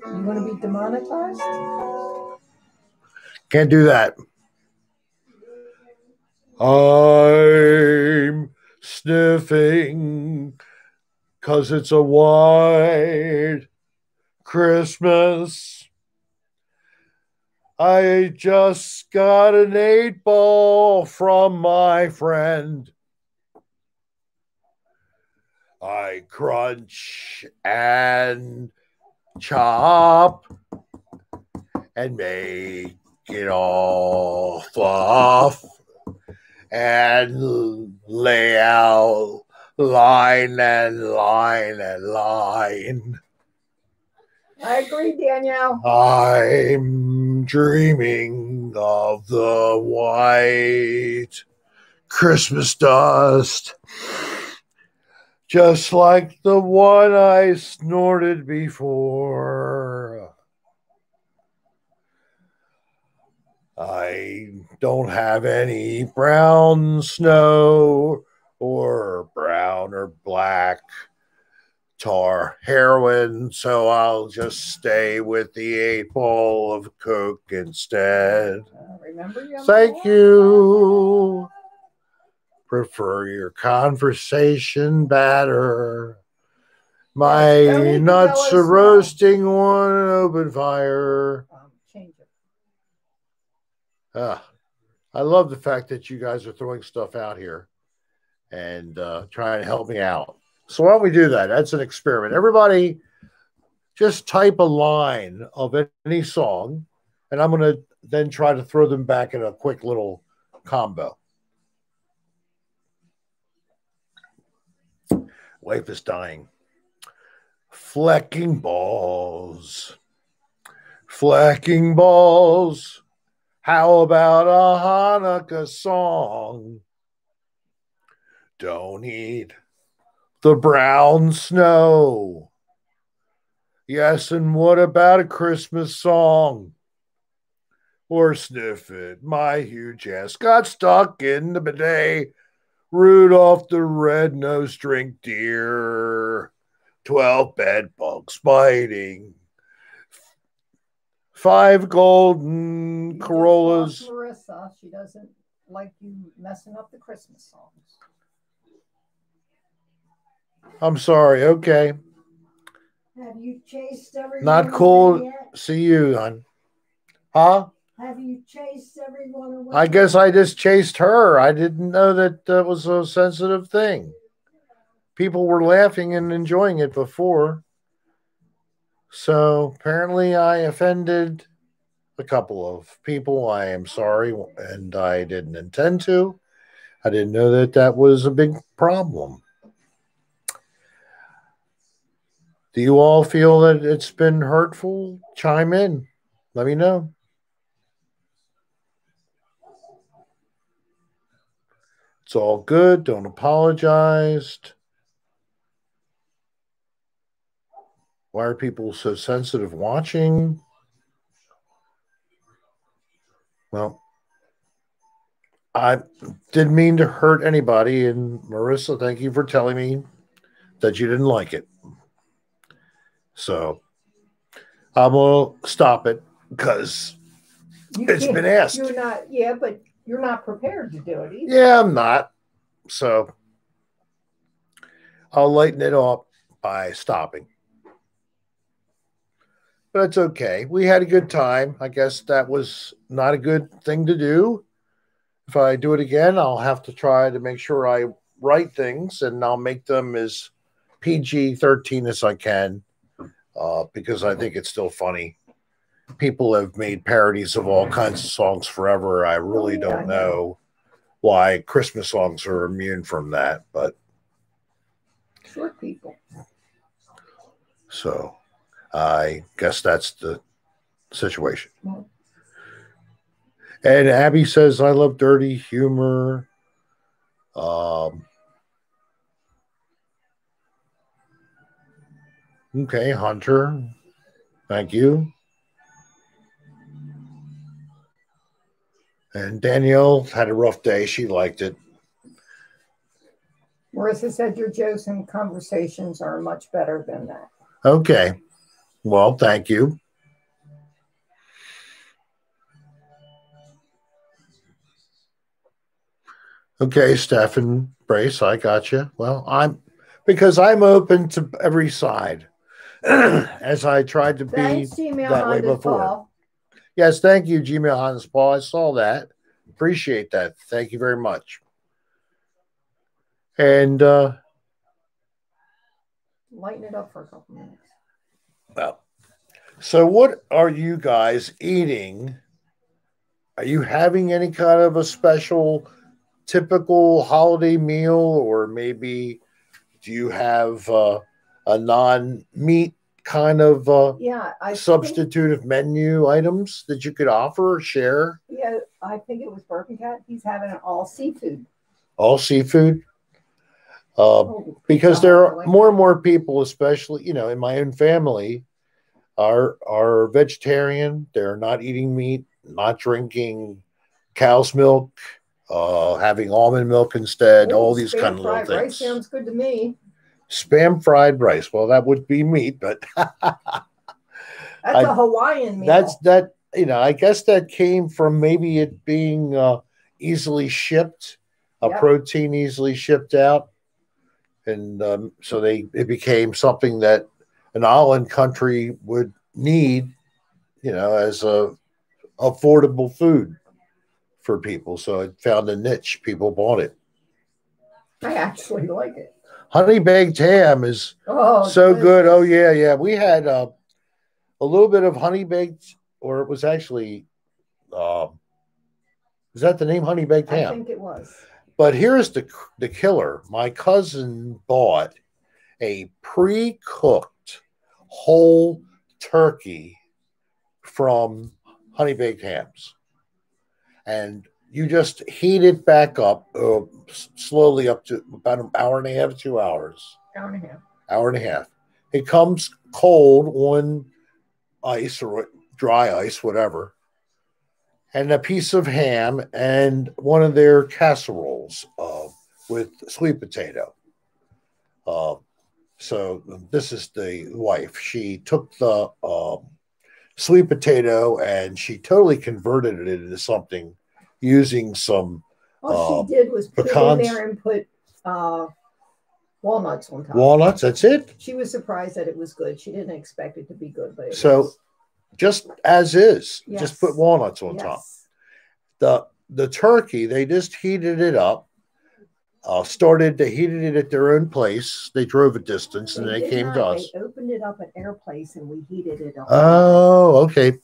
You want to be demonetized? Can't do that. I'm sniffing 'cause it's a white Christmas. I just got an 8-ball from my friend. I crunch and chop and make it all fluff and lay out line and line and line. I agree, Danielle. I'm dreaming of the white Christmas dust, just like the one I snorted before. I don't have any brown snow or brown or black tar heroin, so I'll just stay with the 8-ball of Coke instead. Remember your Thank you. Prefer your conversation batter. My nuts are roasting on an open fire. Change it. I love the fact that you guys are throwing stuff out here and trying to help me out. So why don't we do that? That's an experiment. Everybody just type a line of any song, and I'm going to then try to throw them back in a quick little combo. Wife is dying. Flecking balls. Flecking balls. How about a Hanukkah song? Don't eat the brown snow. Yes, and what about a Christmas song? Or sniff it, my huge ass got stuck in the bidet. Rudolph the red-nosed reindeer. 12 bed bugs biting. 5 golden Corollas. Marissa, she doesn't like you messing up the Christmas songs. I'm sorry. Okay. Have you chased everyone? Not cool. Yet? See you, hon. Huh? Have you chased everyone away? I guess I just chased her. I didn't know that that was a sensitive thing. People were laughing and enjoying it before. So apparently I offended a couple of people. I am sorry, and I didn't intend to. I didn't know that that was a big problem. Do you all feel that it's been hurtful? Chime in. Let me know. It's all good. Don't apologize. Why are people so sensitive watching? Well, I didn't mean to hurt anybody. And Marissa, thank you for telling me that you didn't like it. So I'm going to stop it because it's been asked. You're not, yeah, but you're not prepared to do it either. Yeah, I'm not. So I'll lighten it up by stopping. But it's okay. We had a good time. I guess that was not a good thing to do. If I do it again, I'll have to try to make sure I write things and I'll make them as PG-13 as I can because I think it's still funny. People have made parodies of all kinds of songs forever. I really don't know why Christmas songs are immune from that, but short people. So I guess that's the situation. And Abby says, I love dirty humor. Okay, Hunter. Thank you. And Danielle had a rough day. She liked it. Marissa said your jokes and conversations are much better than that. Okay. Well, thank you. Okay, Stephen Brace, I got you. Well, I'm open to every side, as I tried to be that way before. Paul. Yes, thank you, Gmail Hans Paul. I saw that. Appreciate that. Thank you very much. And lighten it up for a couple minutes. Well, so what are you guys eating? Are you having any kind of a special, typical holiday meal, or maybe do you have a non-meat kind of substitutive menu items that you could offer or share? Yeah, I think it was Burton Cat. He's having an all seafood. All seafood? Because there are more and more people, especially, in my own family, are vegetarian. They're not eating meat, not drinking cow's milk, having almond milk instead, all these kind of little things. Rice sounds good to me. Spam fried rice. Well, that would be meat, but that's a Hawaiian meal. That's that. I guess that came from maybe it being easily shipped, protein easily shipped out, and so it became something that an island country would need, as a affordable food for people. So it found a niche. People bought it. I actually like it. Honey baked ham is so good. Oh yeah. We had a little bit of honey baked, or it was actually, is that the name, honey baked ham? I think it was. But here's the killer. My cousin bought a pre-cooked whole turkey from Honey Baked Hams, and you just heat it back up slowly up to about an hour and a half, 2 hours. Hour and a half. It comes cold on ice or dry ice, whatever, and a piece of ham and one of their casseroles with sweet potato. So this is the wife. She took the sweet potato and she totally converted it into something using some. All she did was put pecans. It in there and put walnuts on top. Walnuts, that's it? She was surprised that it was good. She didn't expect it to be good, but it was. Just as is, just put walnuts on top. The turkey, they just heated it up. They heated it at their own place. They drove a distance and they came to us. They opened it up at their place and we heated it up. Oh, okay.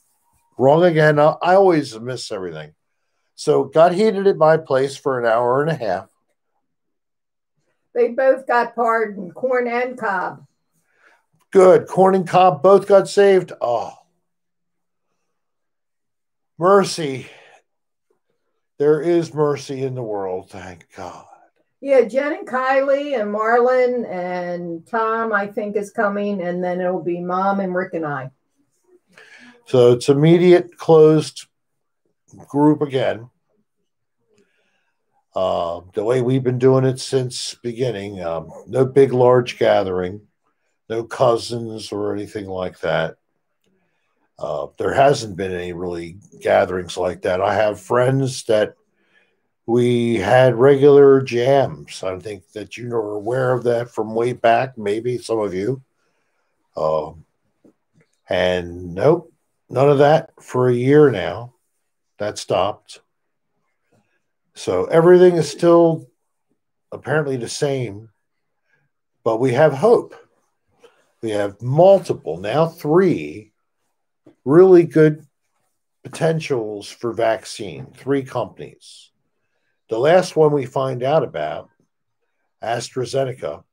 Wrong again. I always miss everything. So got heated at my place for an hour and a half. They both got pardoned, corn and cob. Good. Corn and cob both got saved. Oh. Mercy. There is mercy in the world, thank God. Yeah, Jen and Kylie and Marlon and Tom, I think, is coming, and then it'll be Mom and Rick and I. So it's immediate closed group again. The way we've been doing it since beginning. No big, large gathering, no cousins or anything like that. There hasn't been any really gatherings like that. I have friends that we had regular jams. I think that you are aware of that from way back, maybe some of you. And nope, none of that for a year now. That stopped. So everything is still apparently the same, but we have hope. We have multiple, now 3 really good potentials for vaccine, 3 companies. The last one we find out about, AstraZeneca,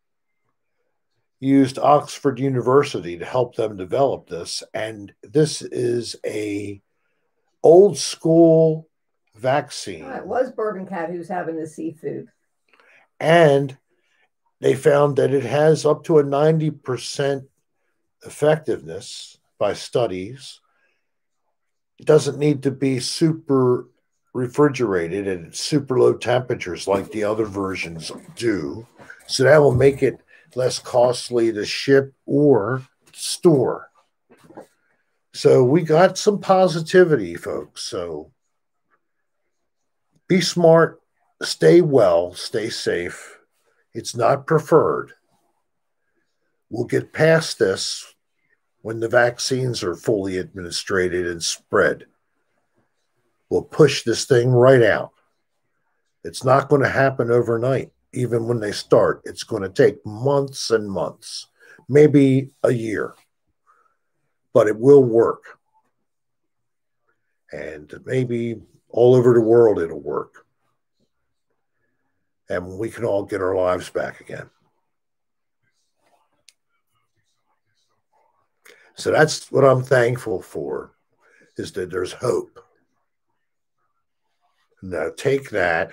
used Oxford University to help them develop this. And this is a old school vaccine. It was Bourbon Cat who's having the seafood. And they found that it has up to a 90% effectiveness by studies. It doesn't need to be super refrigerated at super low temperatures like the other versions do. So that will make it less costly to ship or store. So we got some positivity, folks. So be smart, stay well, stay safe. It's not preferred. We'll get past this when the vaccines are fully administered and spread. We'll push this thing right out. It's not going to happen overnight. Even when they start, it's going to take months and months, maybe a year, but it will work. And maybe all over the world it'll work. And we can all get our lives back again. So that's what I'm thankful for, is that there's hope. Now take that,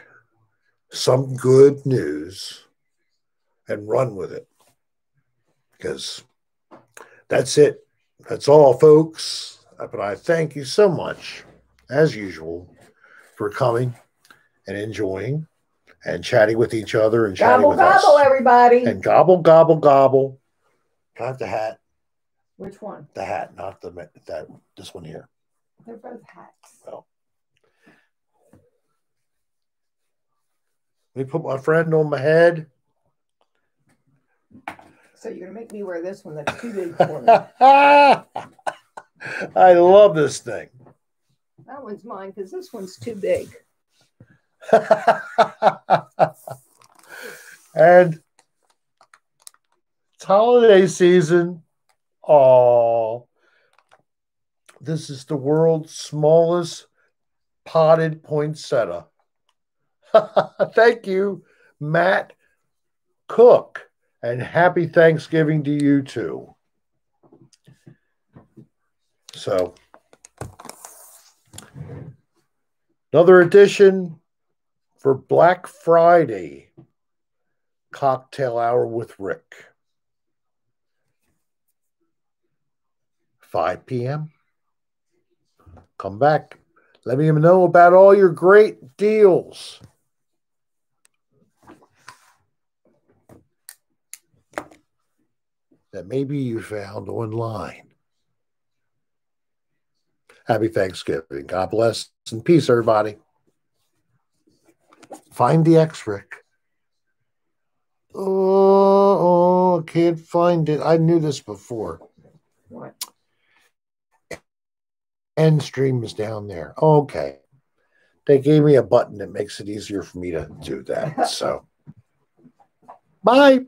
some good news, and run with it. Because that's it. That's all, folks. But I thank you so much, as usual, for coming and enjoying and chatting with each other and chatting gobble, with gobble, us. Gobble, everybody. And gobble, gobble, gobble. Got the hat. Which one? The hat, not this one here. They're both hats. Well, let me put my friend on my head. So you're going to make me wear this one that's too big for me. I love this thing. That one's mine because this one's too big. And it's holiday season. Oh, this is the world's smallest potted poinsettia. Thank you, Matt Cook. And happy Thanksgiving to you too. So, another edition for Black Friday cocktail hour with Rick. 5 p.m. Come back. Let me know about all your great deals. That maybe you found online. Happy Thanksgiving. God bless and peace, everybody. Find the X, Rick. Oh, can't find it. I knew this before. What? End stream is down there. Okay. They gave me a button that makes it easier for me to do that. So, bye.